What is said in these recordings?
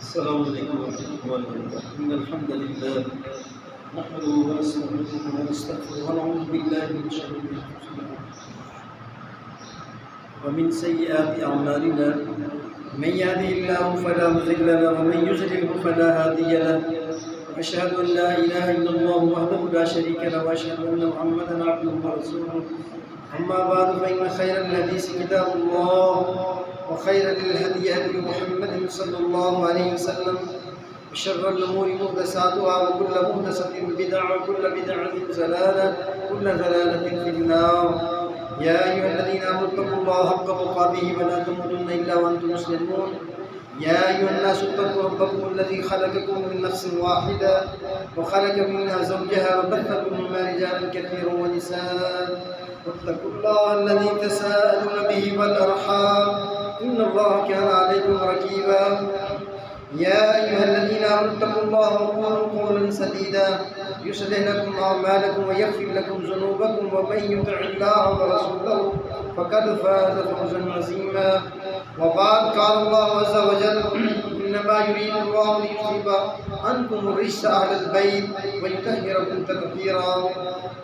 السلام عليكم ورحمة الله وبركاته. إن الحمد لله نحمده ونستعينه ونستغفره ونعوذ بالله من شرور أنفسنا ومن سيئات أعمالنا. من يهده الله فلا مضل له ومن يضلل فلا هادي له. أشهد أن لا إله إلا الله وحده لا شريك له وأشهد أن محمدا عبده ورسوله. أما بعد فإن خير الحديث كتاب الله وخير الهدي هدي محمد صلى الله عليه وسلم وشر الأمور محدثاتها وكل محدثة بدعة وكل بدعة ضلالة وكل ضلالة في النار. يا أيها الذين آمنوا اتقوا الله حق تقاته ولا تموتن إلا وأنتم مسلمون. يا أيها الناس اتقوا ربكم الذي خلقكم من نفس واحدة وخلق منها زوجها وبث منهما رجالا كثيرا ونساء واتقوا الله الذي تساءلون به والأرحام إن الله كان عليكم رقيبا. يا أيها الذين آمنوا اتقوا الله وقولوا قولا سديدا يصلح لكم أعمالكم ويغفر لكم ذنوبكم ومن يطع الله ورسوله فقد فاز فوزا عظيما. وبعد قال الله عز وجل إنما يريد الله ليذهب عنكم الرجس أهل البيت ويطهركم تطهيرا.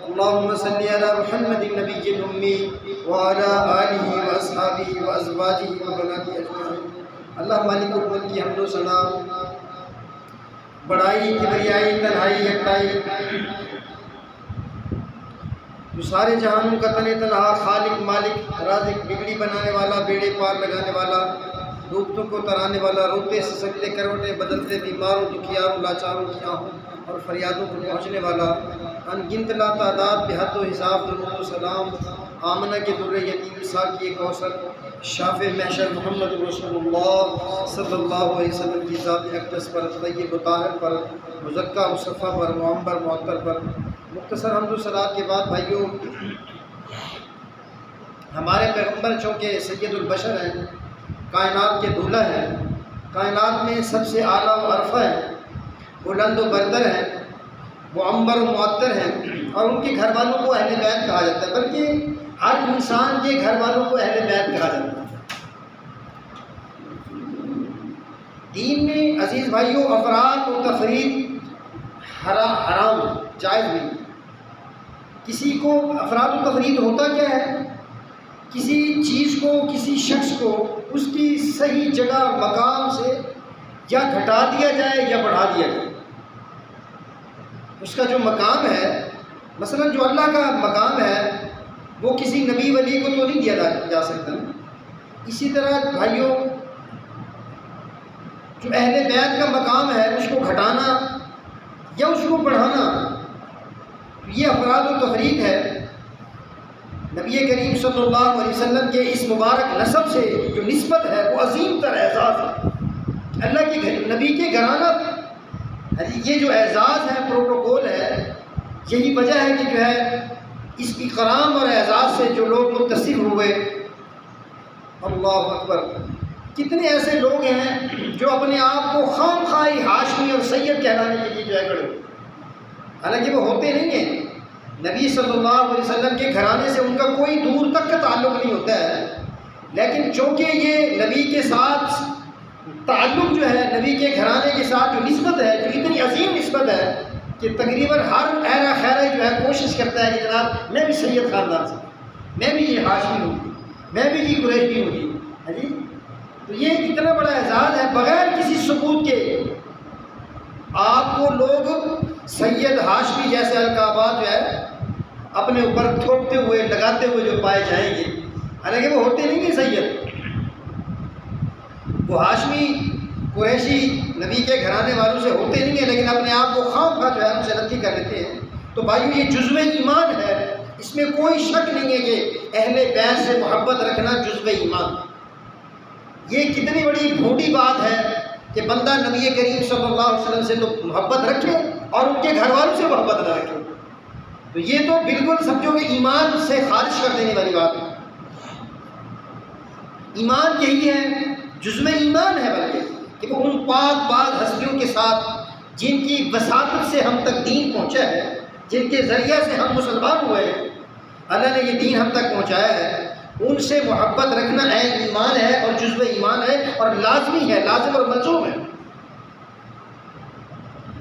اللهم صل على محمد النبي الأمي وعلى آله وأصحابه وأزواجه وبناته أجمعين. اللہ مالک الملک کی حمد و ثنا، بڑائی، کبریائی، تنہائی، یکتائی، جو سارے جہانوں کا تن تنہا، خالق، مالک، رازق، بگڑی بنانے والا، بیڑے پار لگانے والا، ڈوبتوں کو ترانے والا، روتے سسکتے کروٹے بدلتے، بیماروں، دکھیاروں، لاچاروں کی آہوں اور فریادوں کو پہنچنے والا، ان گنت لا تعداد بے حد و حساب، درود و سلام آمنہ کے در یتیم ساقی کوثر شاف محشر محمد رسول اللہ صلی اللہ علیہ وسلم کی ذات اقدس پر، طیب و طاہر پر، مزکہ مصطفیٰ پر، معمبر معطر پر. مختصر حمد و صلوات کے بعد بھائیوں، ہمارے پیغمبر چونکہ سید البشر ہیں، کائنات کے دولہ ہیں، کائنات میں سب سے اعلیٰ و عرفہ ہیں، بلند و برتر ہیں، معمبر و معطر ہیں، اور ان کے گھر والوں کو اہل بیت کہا جاتا ہے، بلکہ ہر انسان کے گھر والوں کو اہل بیت کہا جاتا ہے. دین میں عزیز بھائیوں افراد و تفرید حرام، جائز نہیں. کسی کو افراد و تفرید ہوتا کیا ہے؟ کسی چیز کو، کسی شخص کو اس کی صحیح جگہ مقام سے یا گھٹا دیا جائے یا بڑھا دیا جائے. اس کا جو مقام ہے، مثلا جو اللہ کا مقام ہے وہ کسی نبی ولی کو تو نہیں دیا جا سکتا. اسی طرح بھائیوں جو اہل بیت کا مقام ہے اس کو گھٹانا یا اس کو بڑھانا یہ افراد و تفرید ہے. نبی کریم صلی اللہ علیہ وسلم کے اس مبارک نسب سے جو نسبت ہے وہ عظیم تر اعزاز ہے. اللہ کے نبی کے گھرانہ یہ جو اعزاز ہے، پروٹوکول ہے، یہی وجہ ہے کہ جو ہے اس کی کرام اور اعزاز سے جو لوگ متصف ہوئے. اللہ اکبر! کتنے ایسے لوگ ہیں جو اپنے آپ کو خام خواہی ہاشمی اور سید کہلانے کے لیے جو ہے کھڑے ہوئے، حالانکہ وہ ہوتے نہیں ہیں. نبی صلی اللہ علیہ وسلم کے گھرانے سے ان کا کوئی دور تک کا تعلق نہیں ہوتا ہے، لیکن چونکہ یہ نبی کے ساتھ تعلق جو ہے، نبی کے گھرانے کے ساتھ جو نسبت ہے، جو اتنی عظیم نسبت ہے کہ تقریباً ہر اہل خیرہ جو ہے کوشش کرتا ہے کہ جناب میں بھی سید خاندان سے، میں بھی یہ ہاشمی ہوں، میں بھی یہ قریشی ہوں جی. ہاں جی، تو یہ اتنا بڑا اعزاز ہے، بغیر کسی ثبوت کے آپ کو لوگ سید، ہاشمی جیسے القابات جو ہے اپنے اوپر تھوپتے ہوئے، لگاتے ہوئے جو پائے جائیں گے، حالانکہ وہ ہوتے نہیں ہیں سید. وہ ہاشمی قریشی نبی کے گھرانے والوں سے ہوتے نہیں ہیں، لیکن اپنے آپ کو خام خواہ جو ہے ان سے رد کر دیتے ہیں. تو بھائیو یہ جزو ایمان ہے، اس میں کوئی شک نہیں ہے کہ اہل بیت سے محبت رکھنا جزو ایمان. یہ کتنی بڑی بھونڈی بات ہے کہ بندہ نبی کریم صلی اللہ علیہ وسلم سے تو محبت رکھے اور ان کے گھر والوں سے محبت نہ رکھے. تو یہ تو بالکل سمجھو کہ ایمان سے خارج کر دینے والی بات ہے. ایمان یہی ہے، جزو ایمان ہے بلکہ کہ وہ ان پاک ہستیوں کے ساتھ جن کی وساطت سے ہم تک دین پہنچا ہے، جن کے ذریعہ سے ہم مسلمان ہوئے ہیں، اللہ نے یہ دین ہم تک پہنچایا ہے، ان سے محبت رکھنا عین ایمان ہے اور جزو ایمان ہے اور لازمی ہے، لازم اور ملزوم ہے.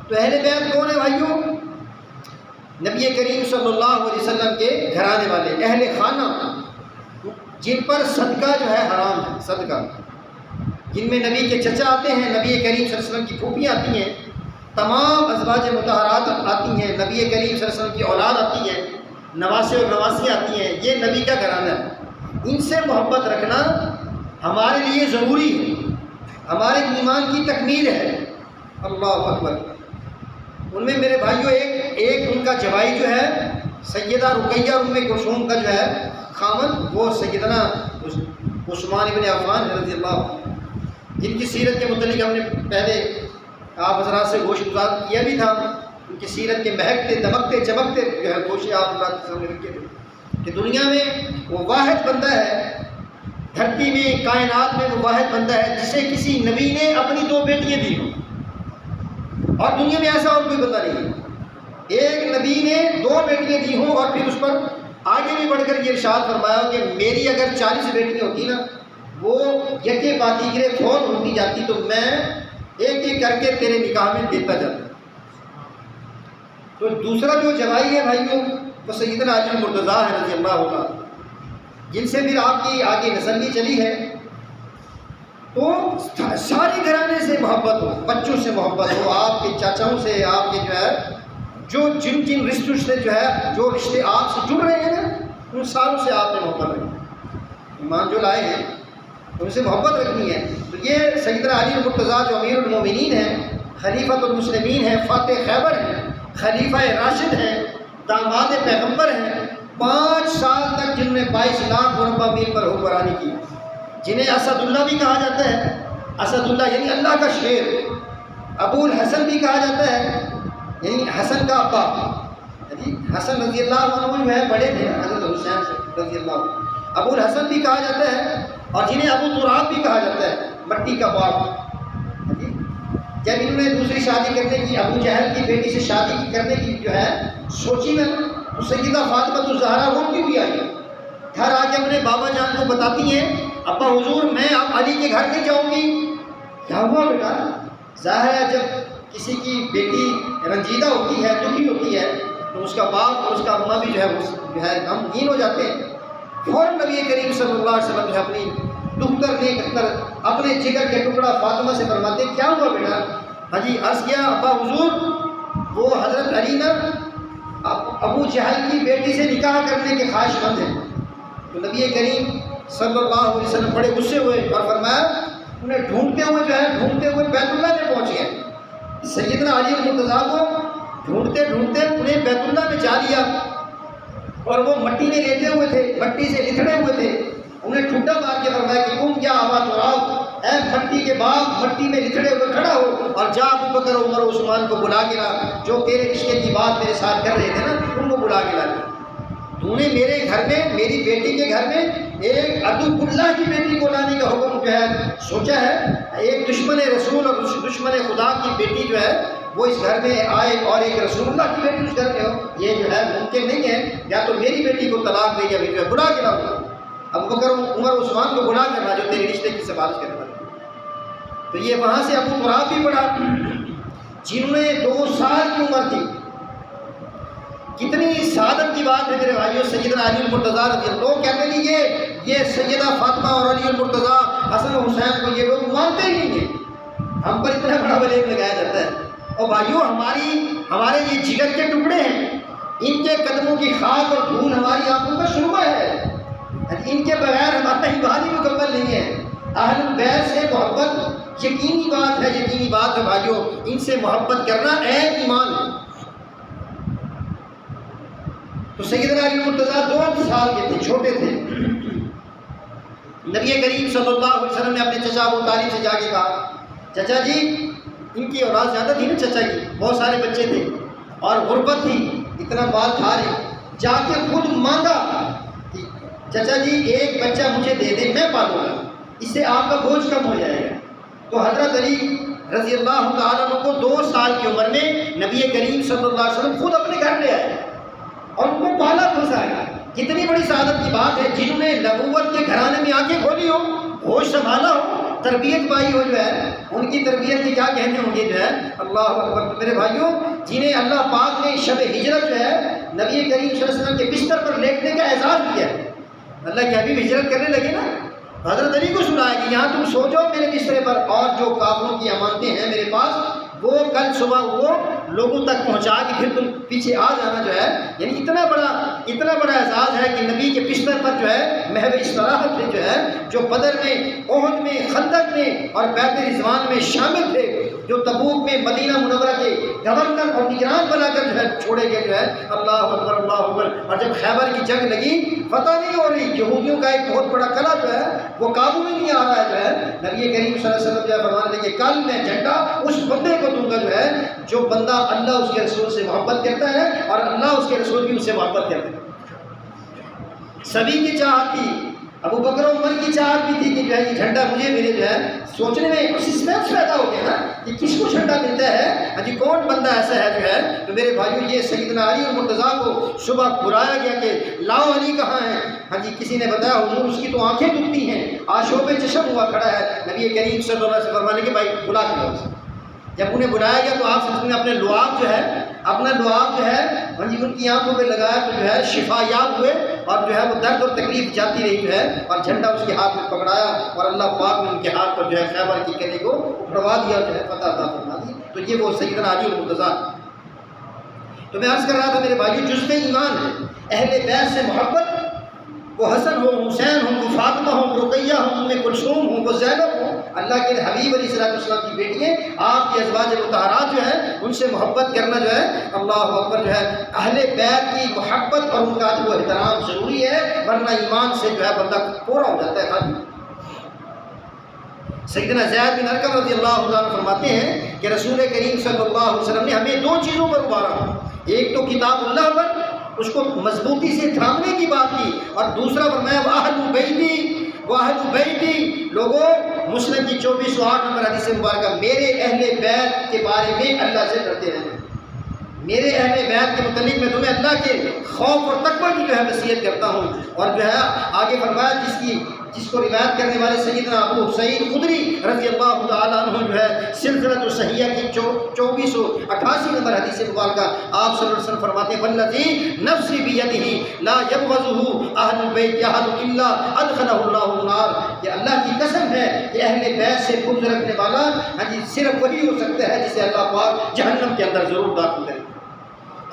تو اہل بیت کون ہے بھائیوں؟ نبی کریم صلی اللہ علیہ وسلم کے گھرانے والے اہل خانہ، جن پر صدقہ جو ہے حرام ہے، صدقہ جن میں نبی کے چچا آتے ہیں، نبی کریم صلی اللہ علیہ وسلم کی پھوپھیاں آتی ہیں، تمام ازواج مطہرات آتی ہیں، نبی کریم صلی اللہ علیہ وسلم کی اولاد آتی ہے، نواسے اور نواسیاں آتی ہیں، یہ نبی کا گھرانہ ہے۔ ان سے محبت رکھنا ہمارے لیے ضروری ہے، ہمارے ایمان کی تکمیل ہے۔ اللہ اکبر۔ ان میں میرے بھائیوں ایک ان کا جوائی جو ہے سیدہ رقیہ اور ام کلثوم کا جو ہے خامن، وہ سیدنا عثمان بن عفان رضی اللہ عنہ، جن کی سیرت کے متعلق ہم نے پہلے آپ حضرات سے گوشت گزار کیا بھی تھا۔ ان کی سیرت کے مہکتے دمکتے چمکتے گوشت آپ حضرات کے سامنے رکھے تھے کہ دنیا میں وہ واحد بندہ ہے، دھرتی میں کائنات میں وہ واحد بندہ ہے جسے کسی نبی نے اپنی 2 بیٹیاں دی ہوں، اور دنیا میں ایسا اور کوئی بندہ نہیں ہے۔ ایک نبی نے 2 بیٹیاں دی ہوں اور پھر اس پر آگے بھی بڑھ کر یہ ارشاد فرمایا کہ میری اگر 40 بیٹیاں ہوتی نا، وہ یکے باتی گرے فوت ہوتی جاتی تو میں ایک ایک کر کے تیرے نکاح میں دیتا جاتا۔ تو دوسرا جو جوائی ہے بھائیوں وہ سیدنا علی المرتضیٰ ہے رضی اللہ عنہ، جن سے پھر آپ کی آگے نسل بھی چلی ہے۔ تو ساری گھرانے سے محبت ہو، بچوں سے محبت ہو، آپ کے چاچاؤں سے، آپ کے جو ہے جن رشتوں سے جو ہے جو رشتے آپ سے جڑ رہے ہیں نا، ان ساروں سے آپ نے محبت رکھنی، ایمان جو لائے ہیں ان سے محبت رکھنی ہے۔ تو یہ سیدنا علی المرتضیٰ جو امیر المومنین ہیں، خلیفۃ المسلمین ہیں، فاتح خیبر ہیں، خلیفہ راشد ہیں، داماد پیغمبر ہیں، 5 سال تک جن نے 22 لاکھ مربع میل پر حکمرانی کی، جنہیں اسد اللہ بھی کہا جاتا ہے، اسد اللہ یعنی اللہ کا شیر، ابو الحسن بھی کہا جاتا ہے یعنی حسن کا ابا، حسن رضی اللہ عنہ جو ہے بڑے تھے حضرت حسین سے رضی اللہ عنہ، ابو الحسن بھی کہا جاتا ہے، اور جنہیں ابو تراب بھی کہا جاتا ہے، مٹی کا باپ۔ جب انہوں نے دوسری شادی کرنے کی، ابو جہل کی بیٹی سے شادی کرنے کی جو ہے سوچی نا، تو سیدہ فاطمہ الزہرا روتی ہوئی آئی، گھر آ کے اپنے بابا جان کو بتاتی ہیں ابا حضور میں اب علی کے گھر نہیں جاؤں گی۔ کیا ہوا بیٹا؟ ظاہر ہے جب کسی کی بیٹی رنجیدہ ہوتی ہے، دکھی ہوتی ہے، تو اس کا باپ اور اس کا اماں بھی جو ہے غمگین ہو جاتے ہیں۔ فوراً نبی کریم صلی اللہ علیہ وسلم جو اپنی دختر نیک اختر اپنے جگر کے ٹکڑا فاطمہ سے فرماتے کیا ہوا بیٹا؟ ہاں جی، عرض کیا ابا حضور وہ حضرت علی نا ابو جہل کی بیٹی سے نکاح کرنے کے خواہش مند ہیں۔ تو نبی کریم صلی اللہ علیہ وسلم بڑے غصے ہوئے اور فرمایا انہیں ڈھونڈتے ہوئے بیت اللہ میں پہنچ گئے۔ سیدنا علی المرتضیٰ کو ڈھونڈتے انہیں بیت اللہ میں جا لیا، اور وہ مٹی میں لیٹے ہوئے تھے، مٹی سے لتھڑے ہوئے تھے۔ انہیں ٹھڈا مار کے فرمایا کہ تم کیا آواز تراؤ، اے مٹی کے باپ، مٹی میں لتھڑے ہوئے کھڑا ہو اور جا ابو بکر عمر و عثمان کو بلا کے لا، جو تیرے رشتے کی بات میرے ساتھ کر رہے تھے نا، ان کو بلا کے لا۔ تو نے میرے گھر میں، میری بیٹی کے گھر میں ایک عدو اللہ کی بیٹی کو لانے کا حکم جو ہے سوچا ہے؟ ایک دشمن رسول اور دشمن خدا کی بیٹی جو ہے وہ اس گھر میں آئے اور ایک رسول اللہ کی بیٹی اس گھر میں ہو، یہ جو ہے ممکن نہیں ہے۔ یا تو میری بیٹی کو طلاق دے یا جو ہے بلا کے لاؤ، ابو بکر عمر عثمان کو بلا کے لا جو تیرے رشتے کی سفارش کرنے والے۔ تو یہ وہاں سے ابو تراب بھی پڑھا، جنہوں نے 2 سال کی عمر تھی۔ کتنی سعادت کی بات ہے میرے بھائیوں، سیدنا علی المرتضیٰ رضی اللہ عنہ کہتے ہیں یہ سیدہ فاطمہ اور علی المرتضیٰ حسن و حسین کو یہ لوگ مانتے ہی نہیں ہیں، ہم پر اتنا بڑا بلیک لگایا جاتا ہے۔ اور بھائیوں ہمارے یہ جگر کے ٹکڑے ہیں، ان کے قدموں کی خاک اور دھول ہماری آنکھوں کا شربہ ہے، ان کے بغیر ہمارا ایمان ہی مکمل نہیں ہے۔ اہل بیت سے محبت یقینی بات ہے بھائیوں، ان سے محبت کرنا عین ایمان ہے۔ تو سیدنا علی المرتضیٰ 2 سال کے تھے، چھوٹے تھے۔ نبی کریم صلی اللہ علیہ وسلم نے اپنے چچا ابو طالب سے جا کے کہا چچا جی، ان کی اولاد زیادہ تھی نا، چچا کی بہت سارے بچے تھے اور غربت تھی، اتنا مال تھا نہیں، جا کے خود مانگا کہ چچا جی ایک بچہ مجھے دے دیں، میں پالوں گا، اس سے آپ کا بوجھ کم ہو جائے گا۔ تو حضرت علی رضی اللہ تعالیٰ عنہ کو 2 سال کی عمر میں نبی کریم صلی اللہ علیہ وسلم خود اپنے گھر لے آئے اور ان کو پالا پھنسایا۔ کتنی بڑی سعادت کی بات ہے، جنہوں نے نبوت کے گھرانے میں آنکھیں کھولی ہو، ہوش سنبھالا ہو، تربیت پائی ہو جو ہے ان کی تربیت کے کیا کہنے ہوں گے جو ہے اللہ اکبر۔ تو میرے بھائیوں جنہیں اللہ پاک نے شب ہجرت جو ہے نبی کریم صلی اللہ علیہ وسلم کے بستر پر لیٹنے کا اعزاز دیا ہے، اللہ کے حبیب ہجرت کرنے لگے نا، حضرت علی کو سنایا کہ یہاں تم سو جاؤ میرے بسترے پر، اور جو کافروں کی امانتیں ہیں میرے پاس وہ کل صبح وہ لوگوں تک پہنچا کے پھر تم پیچھے آ جانا جو ہے، یعنی اتنا بڑا اعزاز ہے کہ نبی کے بستر پر جو ہے محو استراحت سے جو ہے جو بدر میں، احد میں، خندق میں اور بیعت رضوان میں شامل تھے، جو تبوک میں مدینہ منورہ کے گورنر اور نگران بنا کر جو ہے چھوڑے گئے جو ہے، اللہ اکبر اللہ اکبر۔ اور جب خیبر کی جنگ لگی فتح نہیں ہو رہی، یہودیوں کا ایک بہت بڑا قلعہ جو ہے وہ قابو میں نہیں آ رہا ہے جو ہے، نبی کریم صلی اللہ علیہ وسلم جو ہے فرمانے لگے کل میں جھنڈا اس بندے کو دوں گا جو ہے جو بندہ اللہ اس کے رسول سے محبت کرتا ہے اور اللہ اس کے رسول بھی اس سے محبت کرتے ہیں۔ سبھی کی چاہت تھی، ابو بکر و عمر کی چاہت بھی تھی کہ جو ہے یہ جھنڈا مجھے ملے جو ہے، سوچنے میں سسپینس پیدا ہو گیا نا کہ کس کو جھنڈا ملتا ہے، ہاں جی کون بندہ ایسا ہے جو ہے۔ تو میرے بھائیو یہ سیدنا علی اور مرتضیٰ کو صبح بلایا گیا کہ لاؤ علی کہاں ہے، ہاں جی کسی نے بتایا حضور اس کی تو آنکھیں دکھتی ہیں، آشوب چشم ہوا کھڑا ہے۔ نبی کریم صلی اللہ علیہ وسلم فرمانے کے بھائی بلا کے لاؤ اسے۔ جب انہیں بلایا گیا تو آپ نے اپنے لعاب جو ہے ہاں جی ان کی آنکھوں پہ لگایا تو جو ہے شفا یاب ہوئے، اور جو ہے وہ درد اور تکلیف جاتی رہی جو ہے، اور جھنڈا اس کے ہاتھ میں پکڑایا اور اللہ پاک نے ان کے ہاتھ پر جو ہے خیبر کی قلعے کو اکھڑوا دیا جو ہے، فتح عطا فرما دی۔ تو یہ وہ سیدنا علی اور مرتضیٰ۔ تو میں عرض کر رہا تھا میرے بھائیو جزو ایمان ہے اہل بیت سے محبت، وہ حسن ہو، حسین ہو، وہ فاطمہ ہو، رقیہ ہو، ام کلثوم ہو، وہ زینب ہو، اللہ کے حبیب علیہ السلام کی بیٹیاں، آپ کی ازواج مطہرات جو ہیں ان سے محبت کرنا جو ہے اللہ اکبر جو ہے اہل بیت کی محبت اور ان کا وہ احترام ضروری ہے، ورنہ ایمان سے جو ہے بندہ پورا ہو جاتا ہے خالی۔ سیدنا زید بن ارقم رضی اللہ عنہ فرماتے ہیں کہ رسول کریم صلی اللہ علیہ وسلم نے ہمیں دو چیزوں پر ابھارا، ایک تو کتاب اللہ پر اس کو مضبوطی سے تھامنے کی بات کی، اور دوسرا فرمایا وَأَهْلُ بَيْتِي لوگوں مسلم کی 2408 نمبر حدیث مبارکہ، میرے اہل بیت کے بارے میں اللہ سے ڈرتے رہنا، میرے اہل بیت کے متعلق میں تمہیں اللہ کے خوف اور تقوی کی جو ہے وصیت کرتا ہوں۔ اور جو ہے آگے فرمایا جس کو روایت کرنے والے سیدنا ابو سعید خدری رضی اللہ تعالیٰ عنہ جو ہے سلسلۃ الصحیحہ کی 2488 نمبر حدیث مبارکہ آپ صلی اللہ علیہ وسلم فرماتے ہیں والذی نفسی بیدہ لا یبغضہ اہل البیت احد الا ادخلہ اللہ النار، کہ اللہ کی قسم ہے کہ اہل بیت سے بغض رکھنے والا ہاں جی صرف وہی ہو سکتا ہے جسے اللہ پاک جہنم کے اندر ضرور داخل کرے۔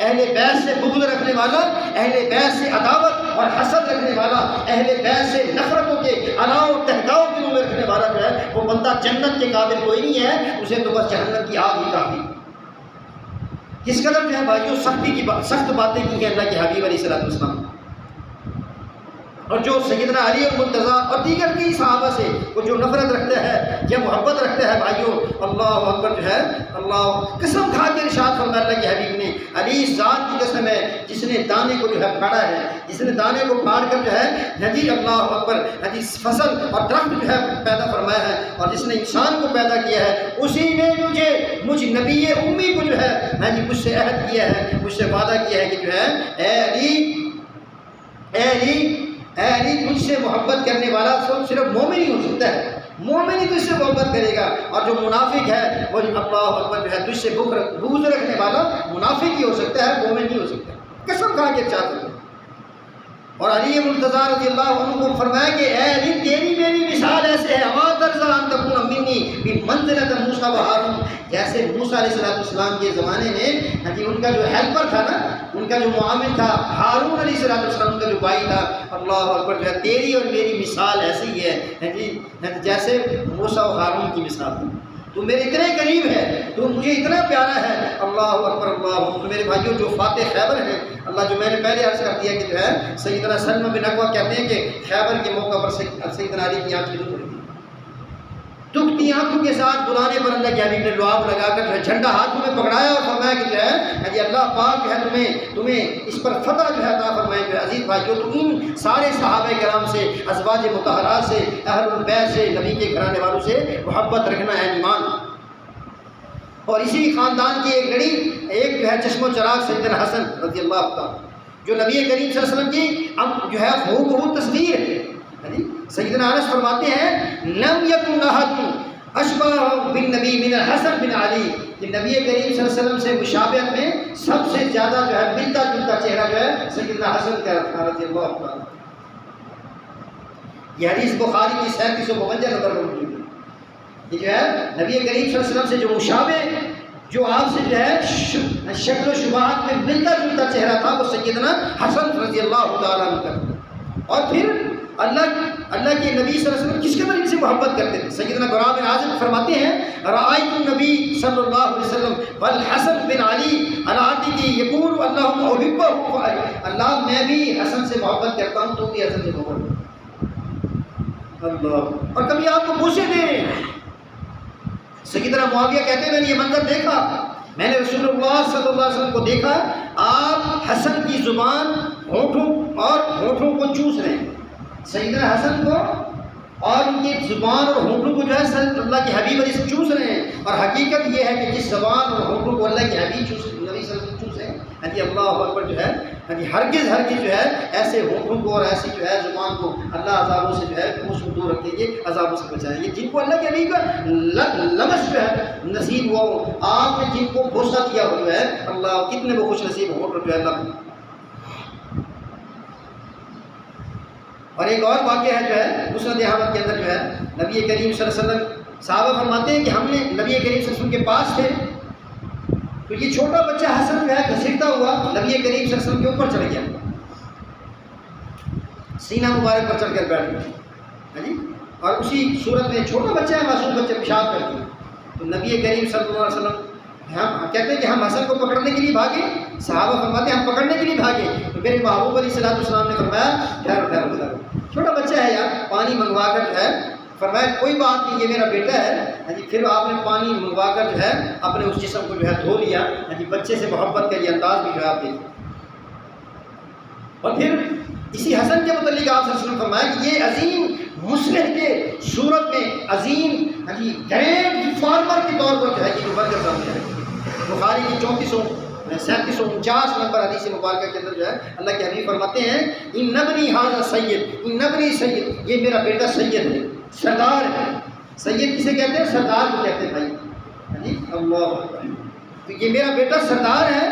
اہل بیت سے بغض رکھنے والا، اہل بیت سے عداوت اور حسد رکھنے والا، اہل بیت سے نفرتوں کے الاؤ تہکاؤ دلوں میں رکھنے والا جو ہے وہ بندہ جنت کے قابل کوئی نہیں ہے، اسے تو بس جہنم کی آگ ہی کافی۔ کس قدر جو ہے بھائیو سخت باتیں کی ہیں اللہ کے حبیب علیہ السلام، اور جو سیدنا علی اور مرتضیٰ اور دیگر کی صحابہ سے وہ جو نفرت رکھتا ہے یا محبت رکھتا ہے بھائیو، اللہ اکبر جو ہے اللہ قسم کھا کے ارشاد فرمایا اللہ کے حبیب نے، علی ذات کی قسم ہے جس نے دانے کو جو ہے پھاڑا ہے، جس نے دانے کو پھاڑ کر جو ہے نبی اللہ اکبر نبی فصل اور درخت جو ہے پیدا فرمایا ہے، اور جس نے انسان کو پیدا کیا ہے اسی نے مجھ نبی امی کو جو ہے میں نے مجھ سے عہد کیا ہے، مجھ سے وعدہ کیا ہے کہ جو ہے اے علی تجھ سے محبت کرنے والا صرف مومن ہی ہو سکتا ہے، مومن ہی تجھ سے محبت کرے گا، اور جو منافق ہے وہ اللہ اکبر جو ہے تجھ سے بغض رکھنے والا منافق ہی ہو سکتا ہے، مومن نہیں ہو سکتا۔ قسم کھا کے چاہتے ہیں۔ اور علی مرتضیٰ رضی اللہ عنہ کو فرمایا کہ اے علی تیری میری مثال ایسے ہے اما ترضیٰ ان تکون منی بمنزلۃ موسیٰ و ہارون، جیسے موسیٰ علیہ السلام کے زمانے میں ان کا جو ہیلپر تھا نا، ان کا جو معاون تھا ہارون علیہ السلام کا جو بھائی تھا، اللہ اکبر جو ہے تیری اور میری مثال ایسی ہی ہے جیسے موسیٰ و ہارون کی مثال تھی، تو میرے اتنے قریب ہے، تو مجھے اتنا پیارا ہے، اللہ اکبر اللہ۔ تو میرے بھائیوں جو فاتح خیبر ہے اللہ، جو میں نے پہلے عرض کر دیا کہ جو ہے سیدنا سلمہ بن اکوع کہتے ہیں کہ خیبر کے موقع پر سیدنا علی کی آنکھیں دکھ رہی تھی، دکھتی آنکھوں کے ساتھ بلانے پر اللہ کے حبیب نے لعاب لگا کر جو ہے جھنڈا ہاتھوں میں پکڑایا اور فرمایا کہ جو ہے اللہ پاک جو ہے تمہیں اس پر فتح جو ہے عطا فرمائے۔ جو ہے عزیز بھائیو تو ان سارے صحابہ کرام سے، ازواج مطہرات سے، اہل البیت سے، نبی کے گھرانے والوں سے محبت رکھنا ہے ایمان۔ اور اسی خاندان کی ایک لڑی، ایک جو ہے چشم و چراغ سیدنا حسن رضی اللہ عنہ، جو نبی کریم صلی اللہ علیہ وسلم کی جو ہے ہو بہو تصویر ہے، سیدنا انس فرماتے ہیں لم یکن احد اشبہ بالنبی من الحسن بن علی، کہ نبی کریم صلی اللہ علیہ وسلم سے مشابہت میں سب سے زیادہ جو ہے ملتا جلتا چہرہ جو ہے سیدنا حسن کا رضی اللہ عنہ۔ یہ حدیث بخاری کی 3752 نمبر پر موجود ہے۔ یہ جو ہے نبی کریم صلی اللہ علیہ وسلم سے جو مشابہ، جو آپ سے جو ہے شکل و شباہت میں ملتا جلتا چہرہ تھا، وہ سیدنا حسن رضی اللہ تعالیٰ عنہ کا۔ اور پھر اللہ کے نبی صلی اللہ علیہ وسلم کس کے ان سے محبت کرتے تھے؟ سیدنا براء بن عازب فرماتے ہیں رأیت النبی صلی اللہ علیہ وسلم والحسن بن علی علی عاتقی یقول اللہم احبہ، اللہ میں بھی حسن سے محبت کرتا ہوں، تو بھی حسن سے محبت کرتا ہوں۔ اللہ، اور کبھی آپ کو پوچھے دیں، سیدنا معاویہ کہتے ہیں میں نے یہ منظر دیکھا، میں نے رسول اللہ صلی اللہ علیہ وسلم کو دیکھا، آپ حسن کی زبان ہونٹوں کو چوس رہے ہیں، سیدنا حسن کو اور ان کی زبان اور ہونٹوں کو جو ہے اللہ کے حبیب علیہ سے چوس رہے ہیں۔ اور حقیقت یہ ہے کہ جس زبان اور ہونٹوں کو اللہ کے حبیب نبی صلی اللہ علیہ وسلم چوسے، اللہ اکبر جو ہے ہرگز جو ہے ایسے ہونٹوں کو اور ایسی جو ہے زبان کو اللہ عذابوں سے جو ہے خوش دور رکھیں گے، عذابوں سے بچائیں گے۔ جن کو اللہ کے حبیب کا لمس جو ہے نصیب ہوا ہو، آپ نے جن کو بوسہ دیا ہو جو ہے، اللہ کتنے وہ خوش نصیب ہو جو ہے اللہ۔ اور ایک اور واقعہ ہے جو ہے مسند احمد کے اندر جو ہے نبی کریم صلی اللہ علیہ وسلم، صحابہ فرماتے ہیں کہ ہم نے نبی کریم صلی اللہ علیہ وسلم کے پاس تھے، تو یہ چھوٹا بچہ حسن جو ہے گھسیٹتا ہوا نبی کریم صلی اللہ علیہ وسلم کے اوپر چڑھ گیا، سینہ مبارک پر چڑھ کر بیٹھ گیا جی، اور اسی صورت میں چھوٹا بچہ ہے، معصوم بچہ پیشاب کر دیا، تو نبی کریم صلی اللہ علیہ وسلم ہم کہتے ہیں کہ ہم حسن کو پکڑنے کے لیے بھاگے، صحابہ فرماتے ہیں ہم پکڑنے کے لیے بھاگے، تو میرے محبوب علیہ الصلوۃ والسلام نے فرمایا ٹھہرو، چھوٹا بچہ ہے یار، پانی منگوا کر جو ہے، فرمایا کوئی بات نہیں یہ میرا بیٹا ہے جی۔ پھر آپ نے پانی منگوا کر جو ہے اپنے اس جسم کو جو ہے دھو لیا جی، بچے سے محبت کا یہ انداز بھی جو ہے آپ دیکھیں۔ اور پھر اسی حسن کے متعلق آپ صلی اللہ علیہ وسلم فرمایا کہ یہ عظیم مصلح کے صورت میں عظیم جی گریٹ فارمر کے طور پر جو ہے یہ ابھر کر سامنے آئے۔ بخاری کی 3749 نمبر حدیث مبارکہ کے اندر جو ہے اللہ کے حبیب فرماتے ہیں ان ابنی ھذا سید، ان ابنی سید، یہ میرا بیٹا سید ہے، سردار ہے۔ سید کسے کہتے ہیں؟ سردار کو کہتے ہیں بھائی جی، اللہ اکبر، تو یہ میرا بیٹا سردار ہے۔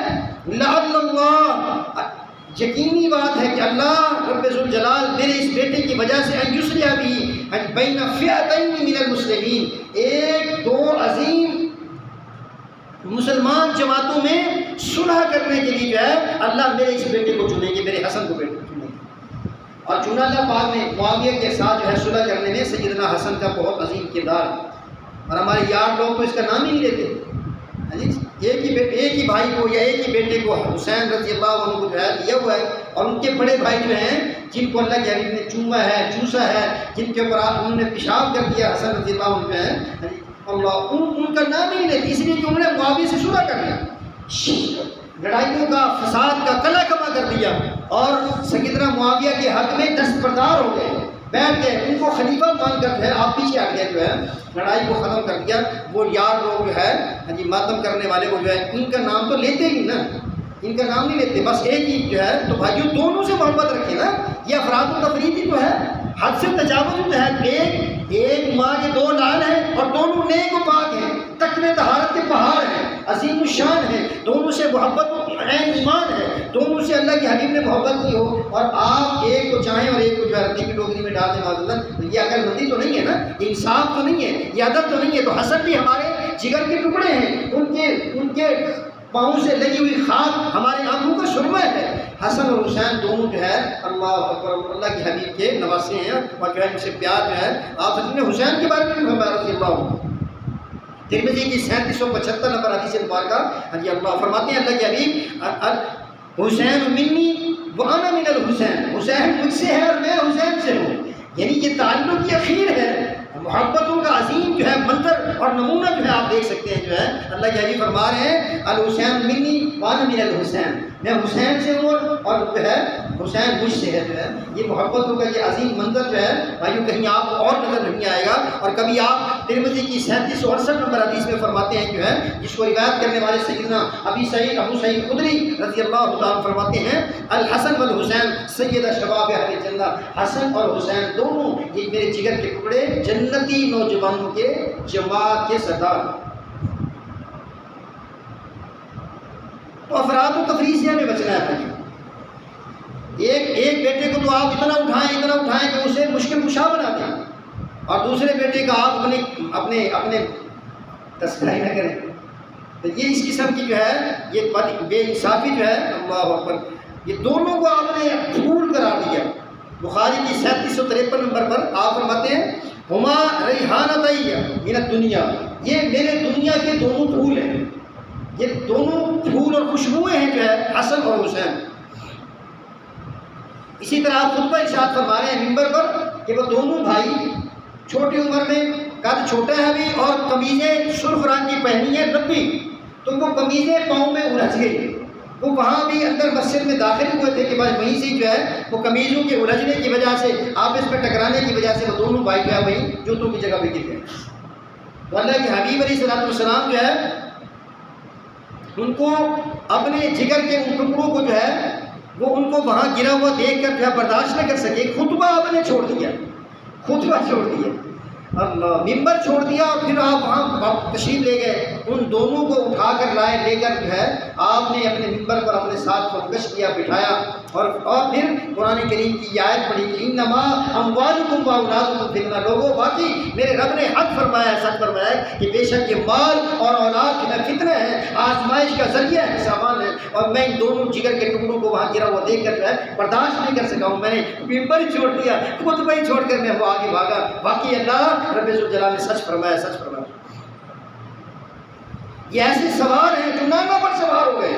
لعل اللہ، یقینی بات ہے کہ اللہ رب ذوالجلال میرے اس بیٹے کی وجہ سے ان یصلح بھی بین فئتین من المسلمین، ایک دو عظیم مسلمان جماعتوں میں صلح کرنے کے لیے جو ہے اللہ میرے اس بیٹے کو چنیں گے، میرے حسن کو بیٹے کو چنیں گے۔ اور چنا اللہ پاک نے معاویہ کے ساتھ جو ہے صلح کرنے میں سیدنا حسن کا بہت عظیم کردار ہے، اور ہمارے یار لوگ تو اس کا نام ہی نہیں لیتے، ایک ہی بھائی کو یا ایک ہی بیٹے کو حسین رضی اللہ عنہ کو جو ہے لیا ہوا ہے، اور ان کے بڑے بھائی جو ہیں جن کو اللہ کے حبیب نے چوما ہے، چوسا ہے، جن کے اوپر انہوں نے پیشاب کر دیا، حسن رضی اللہ عنہ جو ہے اللہ ان کا نام ہی نہیں لیتے، اس لیے کہ انہوں نے معاویہ سے صلح کر لیا، لڑائیوں کا فساد کا کلا کما کر دیا، اور سیدنا معاویہ کے حق میں دستبردار ہو گئے، بیٹھ گئے، ان کو خلیفہ مان کر جو ہے آپ پیچھے ہٹ گئے، جو ہے لڑائی کو ختم کر دیا۔ وہ یار لوگ جو ہے جی ماتم کرنے والے کو جو ہے ان کا نام تو لیتے ہی نا، ان کا نام نہیں لیتے، بس ایک ہی جو ہے، تو بھائیوں دونوں سے محبت رکھیں نا، یہ افراد و تفریق ہی تو ہے، حد سے تجاوز جو ہے، ایک ماں کے دو لال ہیں اور دونوں نیک و پاک ہیں، تقوی طہارت کے پہاڑ ہیں، عظیم الشان ہیں، دونوں سے محبت و عین ایمان ہے، دونوں سے اللہ کے حبیب نے محبت کی ہو، اور آپ ایک کو چاہیں اور ایک کو جو ہے رتی کی ٹوکری میں ڈال دیں، معذرت یہ عقل مندی تو نہیں ہے نا، یہ انصاف تو نہیں ہے، یہ ادب تو نہیں ہے۔ تو حسن بھی ہمارے جگر کے ٹکڑے ہیں، ان کے پاؤں سے لگی ہوئی خاک ہماری آنکھوں کا سرمہ ہے۔ حسن اور حسین دونوں جو ہے اللہ اکبر اللہ کے حبیب کے نواسے ہیں، اور جو ہے ان سے پیار جو ہے آپ نے حسین کے بارے میں بھی فرمایا رضی اللہ عنہ، ترمذی کی 3775 نمبر حدیث مبارکہ جی اللہ فرماتے ہیں اللہ کے حبیب حسین منی وانا من الحسین، حسین مجھ سے ہے اور میں حسین سے ہوں، یعنی یہ تعلق کی اخیر ہے، محبتوں کا عظیم جو ہے منظر اور نمونہ جو ہے آپ دیکھ سکتے ہیں، جو ہے اللہ کے حبیب فرما رہے ہیں الحسین منی وانا من الحسین، میں حسین سے ہوں اور جو ہے حسین مجھ سے ہے. جو ہے یہ محبتوں کا یہ عظیم منظر جو ہے بھائیو کہیں آپ کو اور نظر نہیں آئے گا. اور کبھی آپ ترمذی کی 3768 نمبر حدیث میں فرماتے ہیں جو ہے جس کو روایت کرنے والے سیدنا ابو سعید خدری رضی اللہ تعالیٰ فرماتے ہیں الحسن والحسین سید شباب اہل جنہ. حسن اور حسین دونوں یہ میرے جگر کے ٹکڑے جنتی نوجوانوں کے جماعت کے سردار. تو افراد و تفریح سے ہمیں بچنا ہے بھائی. ایک بیٹے کو تو آپ اتنا اٹھائیں کہ اسے مشکل کشا بنا دیں اور دوسرے بیٹے کا آپ اپنے تذکرہ نہ کریں. تو یہ اس قسم کی جو ہے یہ بے انصافی جو ہے اللہ اکبر یہ دونوں کو آپ نے پھول قرار دیا. بخاری کی 3753 نمبر پر آپ فرماتے ہیں ہما ریحانتیّ من الدنیا. یہ میرے دنیا کے دونوں پھول ہیں. یہ دونوں پھول اور خوشبوئیں ہیں جو ہے حسن اور حسین. اسی طرح آپ خطبہ ارشاد فرما رہے ہیں منبر پر کہ وہ دونوں بھائی چھوٹی عمر میں قد چھوٹا ہے ابھی اور قمیضیں سرخ رنگ کی پہنی ہیں لمبی. تو وہ قمیضیں پاؤں میں الجھ گئی. وہ وہاں بھی اندر مسجد میں داخل ہوئے تھے کہ بس وہیں سے جو ہے وہ قمیضوں کے الجھنے کی وجہ سے آپس میں ٹکرانے کی وجہ سے وہ دونوں بھائی جو ہے وہیں جوتوں کی جگہ پہ گر گئے. تو اللہ کے حبیب علیہ السلام جو ہے ان کو اپنے جگر کے ان ٹکڑوں کو جو ہے وہ ان کو وہاں گرا ہوا دیکھ کر جو ہے برداشت نہ کر سکے. خطبہ آپ نے چھوڑ دیا اللہ ممبر چھوڑ دیا اور پھر آپ وہاں تشریف لے گئے. ان دونوں کو اٹھا کر لے کر جو ہے آپ نے اپنے ممبر پر اپنے ساتھ خودکش کیا بٹھایا اور پھر قرآن کریم کی یہ آیت پڑھی کہ انما اموالکم واولادکم فتنہ. لوگوں باقی میرے رب نے حق فرمایا ہے سچ فرمایا ہے کہ بے شک یہ مال اور اولاد جو ہے فتنہ ہے آزمائش کا ذریعہ ہے سامان ہے. اور میں ان دونوں جگر کے ٹکڑوں کو وہاں گرا ہوا دیکھ کر جو ہے برداشت نہیں کر سکا ہوں. میں نے ممبر ہی چھوڑ دیا خطبہ ہی چھوڑ کر میں وہ آگے بھاگا. باقی اللہ رب ذوالجلال نے سچ فرمایا. یہ ایسے سوار ہیں جو نانا پر سوار ہو گئے.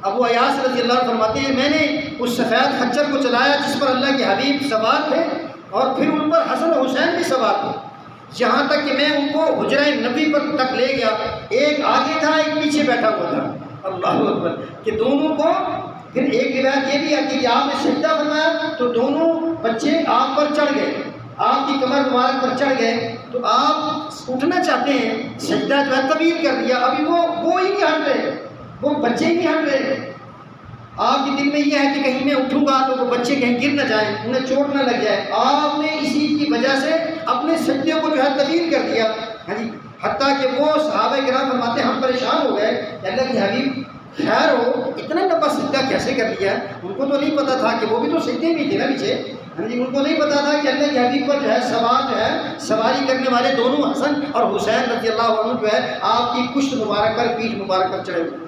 ابو ایاس رضی اللہ عنہ فرماتے ہیں میں نے اس سفید خچر کو چلایا جس پر اللہ کے حبیب سوار تھے اور پھر ان پر حسن و حسین بھی سوار تھے یہاں تک کہ میں ان کو حجرہ نبی پر تک لے گیا. ایک آگے تھا ایک پیچھے بیٹھا ہوا تھا. اللہ اکبر کہ دونوں کو پھر ایک روایت یہ بھی آتی ہے کہ آپ نے سجدہ فرمایا تو دونوں بچے آپ پر چڑھ گئے آپ کی کمر مبارک پر چڑھ گئے. تو آپ اٹھنا چاہتے ہیں سجدہ جو ہے طویل کر دیا. ابھی وہ ہی نہیں ہٹ رہے وہ بچے ہی نہیں ہٹ رہے. آپ کے دل میں یہ ہے کہ کہیں میں اٹھوں گا تو وہ بچے کہیں گر نہ جائیں انہیں چوٹ نہ لگ جائے. آپ نے اسی کی وجہ سے اپنے سجدے کو جو ہے طویل کر دیا. ہاں جی حتیٰ کہ وہ صحابہ کرام فرماتے ہیں ہم پریشان ہو گئے کہ اللہ کے حبیب خیر ہو اتنا لمبا سجدہ کیسے کر دیا. ان کو تو نہیں پتا تھا کہ وہ بھی تو سجدے بھی تھے نا پیچھے. ہاں جی ان کو نہیں پتا تھا کہ اللہ کے حبیب پر جو ہے سواری کرنے والے دونوں حسن اور حسین رضی اللہ عنہ جو ہے آپ کی پشت مبارک پر پیٹھ مبارک پر چڑھے ہوئے.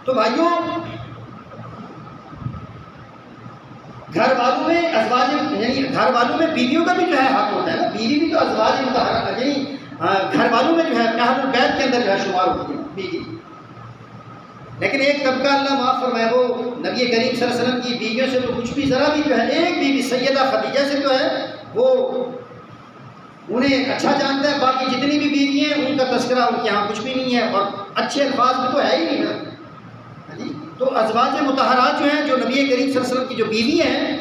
تو بھائیوں گھر والوں میں ازواج یعنی گھر والوں میں بیویوں کا بھی جو ہے حق ہوتا ہے نا. بیوی بھی تو ازواج مطہرہ یعنی گھر والوں میں جو ہے اہل البیت کے اندر جو ہے شمار ہوتی ہے بیوی. لیکن ایک طبقہ اللہ معاف فرمائے وہ نبی کریم صلی اللہ علیہ وسلم کی بیویوں سے تو کچھ بھی ذرا بھی جو ہے ایک بیوی سیدہ خدیجہ سے جو ہے وہ انہیں اچھا جانتا ہے. باقی جتنی بھی بیوی ہیں ان کا تذکرہ ان کے یہاں کچھ بھی نہیں ہے اور اچھے الفاظ میں تو ہے ہی نہیں نا. تو ازواج مطہرات جو ہیں جو نبی کریم صلی اللہ علیہ وسلم کی جو بیوی ہیں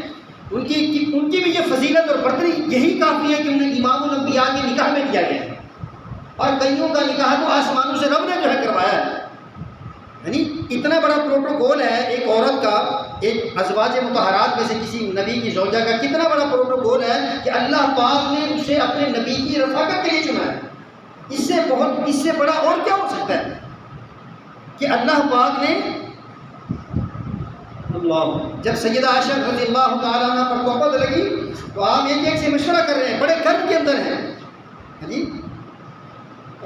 ان کی بھی یہ فضیلت اور برتری یہی کافی ہے کہ انہیں امام الانبیاء کے نکاح میں دیا گیا ہے. اور کئیوں کا نکاح تو آسمانوں سے رب نے جو ہے کروایا ہے. یعنی اتنا بڑا پروٹوکول ہے ایک عورت کا ایک ازواج مطہرات میں سے کسی نبی کی زوجہ کا کتنا بڑا پروٹوکول ہے کہ اللہ پاک نے اسے اپنے نبی کی رفاقت کے لیے چنا ہے. اس سے بڑا اور کیا ہو سکتا ہے کہ اللہ پاک نے جب سیدہ عائشہ رضی اللہ تعالیٰ عنہ پر تہمت لگی تو آپ ایک سے مشورہ کر رہے ہیں بڑے کرب کے اندر ہیں. جی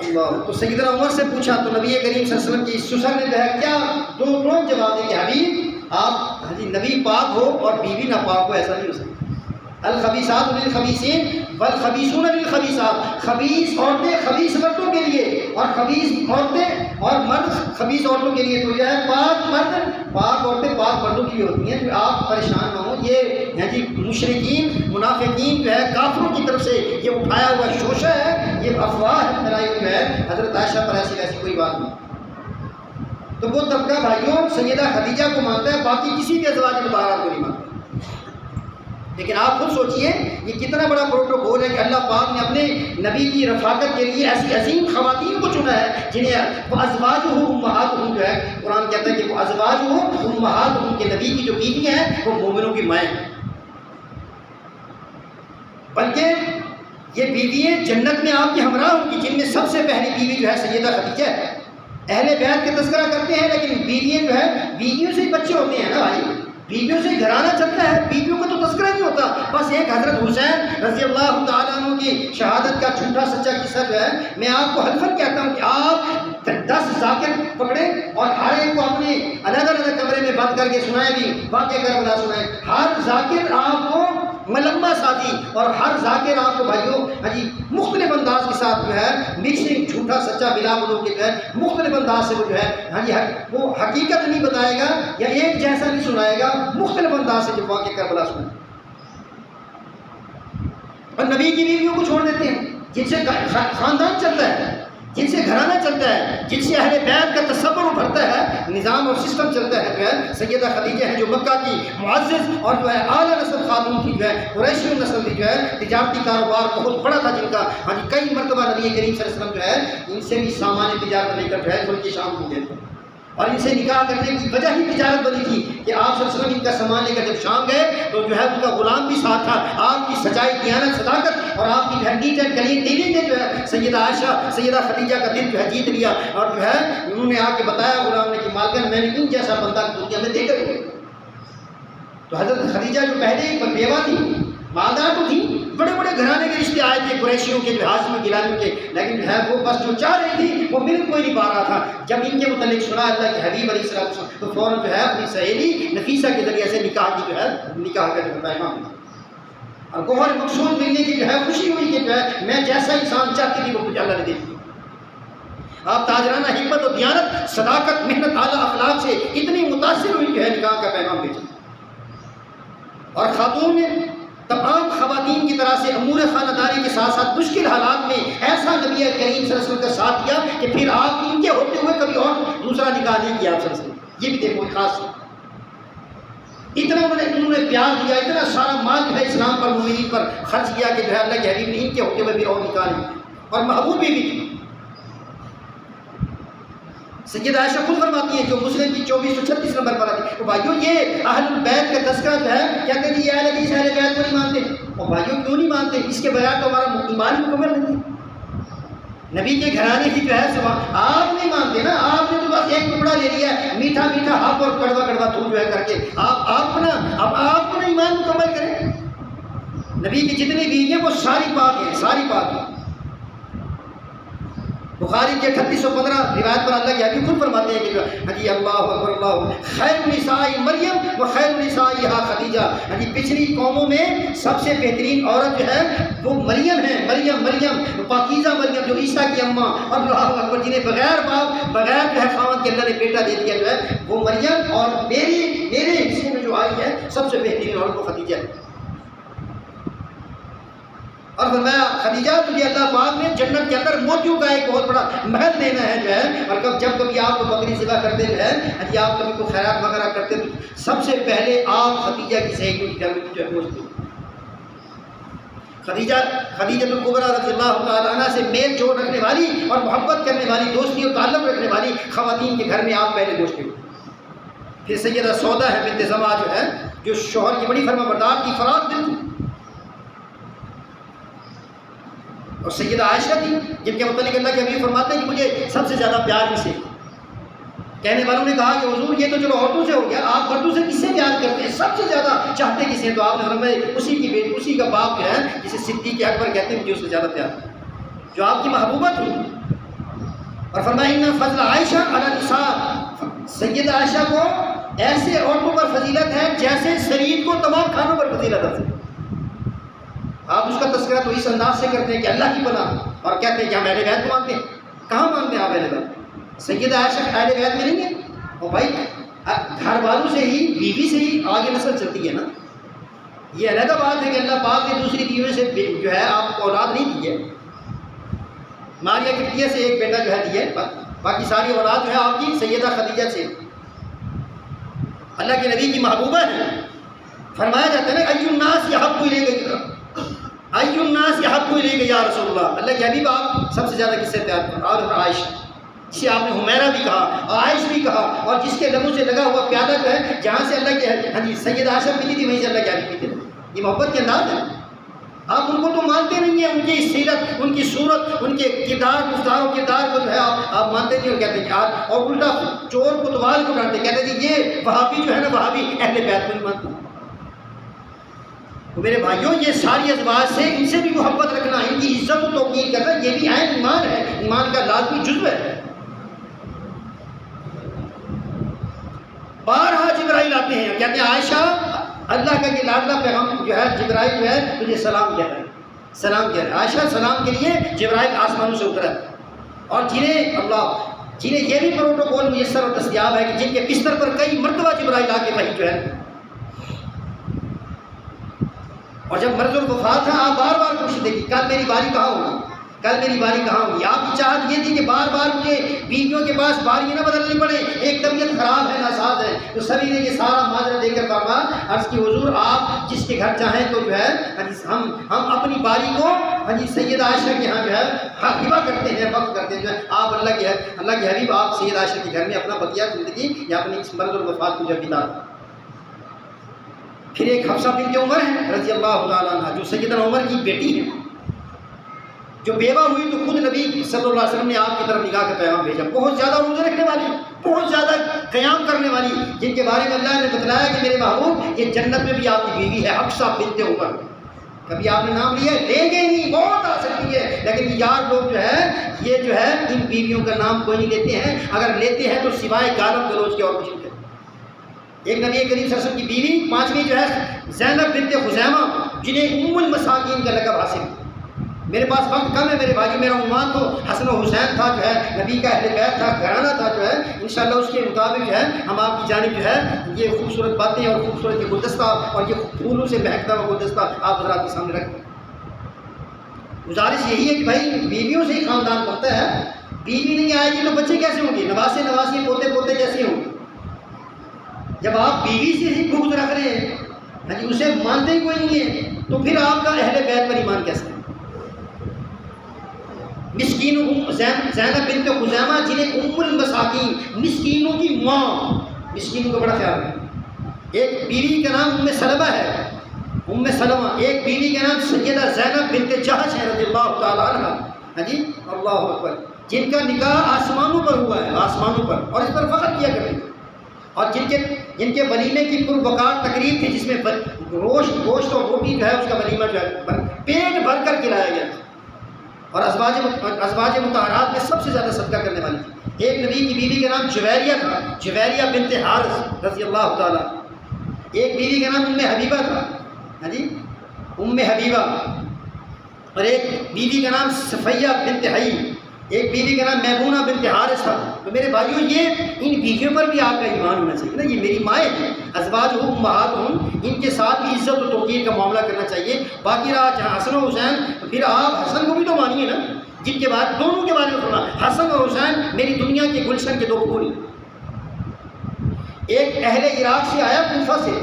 اللہ تو سیدنا عمر سے پوچھا تو نبی کریم صلی اللہ علیہ وسلم کی سسر نے جو ہے کیا دو جواب دے کہ حبیب آپ نبی پاک ہو اور بیوی ناپاک ہو ایسا نہیں ہو سکتا. الخبیثات للخبیثین والخبیثون للخبیثات. خبیث عورتیں خبیث مردوں کے لیے اور خبیث عورتیں اور مرد خبیث عورتوں کے لیے. تو یہ ہے پاک عورتیں پاک مردوں کی ہوتی ہیں. آپ پریشان نہ ہوں یہ ہے جی مشرکین منافقین جو ہے کافروں کی طرف سے یہ اٹھایا ہوا شوشہ ہے یہ افواہ پھیلائی ہوئی ہے حضرت عائشہ پر، ایسی ویسی کوئی بات نہیں۔ تو وہ طبقہ بھائیوں سیدہ خدیجہ کو مانتا ہے، باقی کسی بھی ازواج مطہرات کو نہیں مانتا۔ لیکن آپ خود سوچئے یہ کتنا بڑا پروٹوکول ہے کہ اللہ پاک نے اپنے نبی کی رفاقت کے لیے ایسی عظیم خواتین کو چنا ہے جنہیں وہ ازواجہ امہاتہم جو ہے، قرآن کہتا ہے کہ وہ ازواجہ امہاتہم کے نبی کی جو بیویاں ہیں وہ مومنوں کی مائیں ہیں، بلکہ یہ بیوییں جنت میں آپ کی ہمراہ ہوں گی، جن میں سب سے پہلی بیوی جو ہے سیدہ خدیجہ ہے۔ اہل بیت کا تذکرہ کرتے ہیں لیکن بیویاں جو ہے بیویوں سے ہی بچے ہوتے ہیں نا بھائی، بیویوں سے گھرانہ چلتا ہے، بیویوں کا تو تذکرہ نہیں ہوتا۔ بس ایک حضرت حسین رضی اللہ تعالیٰ عنہ کی شہادت کا جھوٹا سچا قصہ جو ہے میں آپ کو حلفاً کہتا ہوں کہ آپ 10 ذاکر پکڑیں اور ہر ایک کو اپنے الگ الگ کمرے میں بند کر کے سنائیں، بھی واقعہ کربلا سنائیں، ہر ذاکر آپ کو ملمہ سازی اور ہر ذاکر آپ کو بھائیوں مختلف انداز کے ساتھ جو ہے مکسنگ جھوٹا سچا بلا بلو کے جو ہے مختلف انداز سے وہ جو ہے وہ حقیقت نہیں بتائے گا یا ایک جیسا نہیں سنائے گا، مختلف انداز سے جو واقعہ کربلا سنائے۔ اور نبی کی بیویوں کو چھوڑ دیتے ہیں جن سے خاندان چلتا ہے، جن سے گھرانہ چلتا ہے، جن سے اہل بیت کا تصور ابھرتا ہے، نظام اور سسٹم چلتا ہے جو ہے سیدہ خدیجہ ہے جو مکہ کی معزز اور جو ہے اعلیٰ نسل خاتون کی جو ہے قریشی نسل کی جو ہے تجارتی کاروبار بہت بڑا تھا جن کا، کئی مرتبہ نبی کریم صلی اللہ علیہ وسلم جو ہے ان سے بھی سامان تجارت لے کر جو ہے ملک شام کو گئے تھے، اور ان سے نکاح کرنے کی وجہ ہی تجارت بنی تھی کہ آپ صلی اللہ علیہ وسلم ان کا سامان لے کر جب شام گئے تو جو ہے ان کا غلام بھی ساتھ تھا، آپ کی سچائی دیانت صداقت اور آپ کی نیٹ اینڈ کلین ڈیلنگ نے جو ہے سیدہ عائشہ سیدہ خدیجہ کا دل جو ہے جیت لیا، اور جو ہے انہوں نے آ کے بتایا غلام نے کہ مالکن میں نے ان جیسا بندہ دنیا میں دے کر گئے۔ تو حضرت خدیجہ جو پہلے بیوہ تھی، مالدار تو تھی، بڑے بڑے گھرانے کے رشتے آئے تھے قریشیوں کے، ہاشمی گیلانیوں کے، لیکن جو ہے وہ بس جو چاہ رہی تھی وہ مل کوئی نہیں پا رہا تھا۔ جب ان کے متعلق سنا اللہ کے حبیب علیہ السلام تو فوراً جو ہے اپنی سہیلی نفیسہ کے ذریعے سے نکاح کی جو ہے نکاح کا جو پیغام ملا، اور گوہر مقصود ملنے کی جو ہے خوشی ہوئی کہ جو ہے میں جیسا انسان چاہتی تھی وہ مجھے اللہ نے دے دیا۔ آپ تاجرانہ حکمت و دیانت صداقت محنت اعلیٰ اخلاق سے اتنی متاثر ہوئی جو ہے نکاح کا پیغام بھیجا، اور خاتون نے تمام خواتین کی طرح سے امور خانہ داری کے ساتھ ساتھ مشکل حالات میں ایسا نبی کریم صلی اللہ علیہ وسلم کا ساتھ دیا کہ پھر آپ ان کے ہوتے ہوئے کبھی اور دوسرا نکاح نہیں کیا آپ صلی اللہ علیہ وسلم۔ یہ بھی دیکھو خاص اتنا انہوں نے پیار دیا، اتنا سارا مال جو ہے اسلام پر مومنین پر خرچ کیا کہ جو ہے اللہ کے حبیب نے ان کے ہوتے ہوئے بھی اور نکاح نہیں کیا، اور محبوبی بھی تھی۔ سیدہ عائشہ خود فرماتی ہیں جو مسلم کی 2436 نمبر پر آتی ہے، تو بھائیوں یہ اہل البیت کا تذکرہ جو ہے کہتے ہیں یہ اہل حدیث اہل بیت کو نہیں مانتے، اور بھائیوں کیوں نہیں مانتے؟ اس کے بغیر تو ہمارا ایمان مکمل نہیں ہے۔ نبی کے گھرانے کی جو ہے آپ نہیں مانتے نا، آپ نے تو بس ایک ٹکڑا لے لیا ہے میٹھا میٹھا ہاپ اور کڑوا کڑوا تھوڑ جو ہے کر کے، آپ اپنا ایمان مکمل کریں۔ نبی کی جتنی بیویاں وہ ساری پاک ہیں، ساری پاک ہیں۔ بخاری کے 3815 روایت پر اللہ کے حبیب خود فرماتے ہیں کہ اللہ اکبر اللہ خیر النساء مریم و خیر النساء خدیجہ، پچھلی قوموں میں سب سے بہترین عورت جو ہے وہ مریم ہے، مریم پاکیزہ مریم جو عیسیٰ کی اماں، اور اللہ اکبر جنہیں بغیر باپ بغیر جو ہے خاوند کے اللہ نے بیٹا دے دیا جو ہے وہ مریم، اور میرے حصے میں جو آئی ہے سب سے بہترین عورت وہ خدیجہ ہے۔ اور فرمایا خدیجہ تجھے اللہ پاک نے جنت کے اندر موتیوں کا ایک بہت بڑا محل دینا ہے جو ہے، اور جب کبھی آپ کو بکری ذبح کرتے جو ہے آپ کبھی کو خیرات وغیرہ کرتے تو سب سے پہلے آپ خدیجہ کی سہیلیوں کی گھر میں جو ہے پہنچتے۔ خدیجہ الکبریٰ رضی اللہ تعالیٰ عنہ سے میل جوڑ رکھنے والی اور محبت کرنے والی، دوستی اور تعلق رکھنے والی خواتین کے گھر میں آپ پہلے پہنچتے۔ پھر سیدہ سودا ہے بنت زمعہ جو ہے جو شوہر کی بڑی فرما بردار کی فراق دل تھی، اور سیدہ عائشہ تھی جن کے متعلق اللہ کے حبیب فرماتے ہیں کہ مجھے سب سے زیادہ پیار کس سے؟ کہنے والوں نے کہا کہ حضور یہ تو چلو عورتوں سے ہو گیا، آپ مردوں سے کس سے پیار کرتے ہیں، سب سے زیادہ چاہتے کسے؟ تو آپ نے فرمایا اسی کی بیٹی، اسی کا باپ جو ہے جسے صدیق اکبر کہتے ہیں، مجھے اس سے زیادہ پیار جو آپ کی محبوبہ تھی۔ اور فرمایا ان فضل عائشہ علی النساء، سیدہ عائشہ کو ایسے عورتوں پر فضیلت ہے جیسے شریر کو تمام کھانوں پر فضیلت ہے۔ آپ اس کا تذکرہ تو اس انداز سے کرتے ہیں کہ اللہ کی پناہ، اور کہتے ہیں کہ ہم اہل بیت کو مانتے ہیں۔ کہاں مانتے ہیں آپ اہل بیت؟ سیدہ عائشہ اہل بیت میں نہیں ہے، اور بھائی گھر والوں سے ہی بیوی سے ہی آگے نسل چلتی ہے نا۔ یہ علیحدہ بات ہے کہ اللہ پاک نے دوسری بیوی سے جو ہے آپ کو اولاد نہیں دی ہے، ماریہ قبطیہ سے ایک بیٹا جو ہے دیے، باقی ساری اولاد جو ہے آپ کی سیدہ خدیجہ سے، اللہ کے نبی کی محبوبہ ہے۔ فرمایا جاتا ہے نا ای الناس یحب الیک ای الناس یحب الیک یا رسول اللہ، اللہ کے حبیب آپ سب سے زیادہ کس سے پیار کرتے؟ اور عائشہ، جسے آپ نے حمیرہ بھی کہا، عائش بھی کہا، اور جس کے لبوں سے لگا ہوا پیالہ جو ہے جہاں سے اللہ کے سید عائشہ پیتی تھی وہیں سے اللہ کے حبیب پیتے تھے۔ یہ محبت کے انداز ہے۔ آپ ان کو تو مانتے نہیں ہیں، ان کی سیرت، ان کی صورت، ان کے کردار، گفتار و کردار کو جو ہے آپ مانتے نہیں، اور کہتے ہیں کہ آپ، اور الٹا چور کوتوال کو ڈانٹتے، کہتے ہیں کہ یہ وہابی جو ہے نا، وہابی اہل بیت کو نہیں مانتے۔ تو میرے بھائیوں، یہ ساری ازواج سے ان سے بھی محبت رکھنا، ان کی عزت و توقیر کرنا، یہ بھی عین ایمان ہے، ایمان کا لازمی جزو ہے۔ بارہا جبرائیل آتے ہیں، کہتے ہیں عائشہ اللہ کا یہ لاڈلا پیغام جو ہے جبرائیل جو ہے تجھے سلام کہہ رہا ہے، سلام کہہ رہا ہے۔ عائشہ سلام کے لیے جبرائیل آسمانوں سے اترا، اور جنہیں یہ بھی پروٹوکول میسر اور دستیاب ہے کہ جن کے بستر پر کئی مرتبہ جبرائیل آ کے وحی جو ہے، اور جب مرض الوفات تھا آپ بار بار پوچھتے کہ کل میری باری کہاں ہوگی، کل میری باری کہاں ہوگی۔ آپ کی چاہت یہ تھی کہ بار بار مجھے بیویوں کے پاس باری نہ بدلنی پڑے، ایک طبیعت خراب ہے، ناساز ہے، تو سبھی نے یہ سارا ماجرا دے کر کہا، عرض کی حضور آپ جس کے گھر چاہیں تو جو ہے ہم اپنی باری کو سیدہ عائشہ کے ہاں جو ہے ہبہ کرتے ہیں، وقف کرتے ہیں۔ آپ اللہ کے حبیب آپ سیدہ عائشہ کے گھر میں اپنا بقیہ زندگی یا اپنی اس مرض الوفات کو جب بتا۔ پھر ایک حفصہ بنت عمر ہے رضی اللہ تعالیٰ عنہ، جو سیدنا عمر کی بیٹی ہے، جو بیوہ ہوئی تو خود نبی صلی اللہ علیہ وسلم نے آپ کی طرف نگاہ کا پیغام بھیجا۔ بہت زیادہ روزے رکھنے والی، بہت زیادہ قیام کرنے والی، جن کے بارے میں اللہ نے بتلایا کہ میرے محبوب یہ جنت میں بھی آپ کی بیوی ہے، حفصہ بنت عمر۔ کبھی آپ نے نام لیا ہے؟ لیں گے نہیں، بہت آ سکتی ہے، لیکن یار لوگ جو ہے یہ جو ہے ان بیویوں کا نام کوئی نہیں لیتے ہیں، اگر لیتے ہیں تو سوائے گالم گلوچ کے اور کچھ نہیں۔ ایک نبی کریم صلی اللہ علیہ وسلم کی بیوی پانچویں جو ہے زینب بنت خزیمہ، جنہیں ام المساکین کا لقب حاصل۔ میرے پاس وقت کم ہے میرے بھائی، میرا عنوان تو حسن و حسین تھا جو ہے، نبی کا اہل بیت تھا، گھرانہ تھا جو ہے، انشاءاللہ اس کے مطابق جو ہے ہم آپ کی جانب جو ہے یہ خوبصورت باتیں اور خوبصورت یہ گلدستہ اور یہ پھولوں سے مہکتا ہوا گلدستہ آپ حضرات کے سامنے رکھیں۔ گزارش یہی ہے کہ بھائی بیویوں سے ہی خاندان بنتا ہے، بیوی نہیں آئے گی تو بچے کیسے ہوں گے، نواسے نواسی پوتے پوتے کیسے ہوں گے؟ جب آپ بیوی سے ہی بغض رکھ رہے ہیں، اسے مانتے ہی کوئی نہیں ہے، تو پھر آپ کا اہل بیت پر ایمان کیسے ہے؟ مسکین زینب بنت خزیمہ، جنہیں ام المساکین، مسکینوں کی ماں، مسکینوں کا بڑا خیال ہے۔ ایک بیوی کا نام ام سلمہ ہے، ام سلمہ، ایک بیوی کا نام سیدہ زینب بنت جحش ہے رضی اللہ تعالیٰ عنہ، اللہ اکبر، جن کا نکاح آسمانوں پر ہوا ہے، آسمانوں پر، اور اس پر فخر کیا کرتے ہیں، اور جن کے ولیمے کی پروقار تقریب تھی جس میں گوشت اور روٹی جو ہے اس کا ولیمہ جو ہے پیٹ بھر کر کھلایا گیا، اور ازواج مطہرات میں سب سے زیادہ صدقہ کرنے والی تھی۔ ایک نبی کی بیوی کا نام جویریہ تھا، جویریہ بنت حارث رضی اللہ تعالیٰ۔ ایک بیوی کا نام ام حبیبہ تھا، ام حبیبہ، اور ایک بیوی کا نام صفیہ بنت حی، ایک بیوی کا نام میمونہ بنت حارث تھا۔ تو میرے بھائیوں یہ ان بیویوں پر بھی آپ کا ایمان ہونا چاہیے نا، یہ میری مائیں ہیں، ازواج ہوں امہات ہوں، ان کے ساتھ بھی عزت و توقیر کا معاملہ کرنا چاہیے۔ باقی رہا جہاں حسن و حسین، تو پھر آپ حسن کو بھی تو مانیے نا، جن کے بعد دونوں کے بارے میں سنا، حسن اور حسین میری دنیا کے گلشن کے دو پھول۔ ایک اہل عراق سے آیا، کوفہ سے،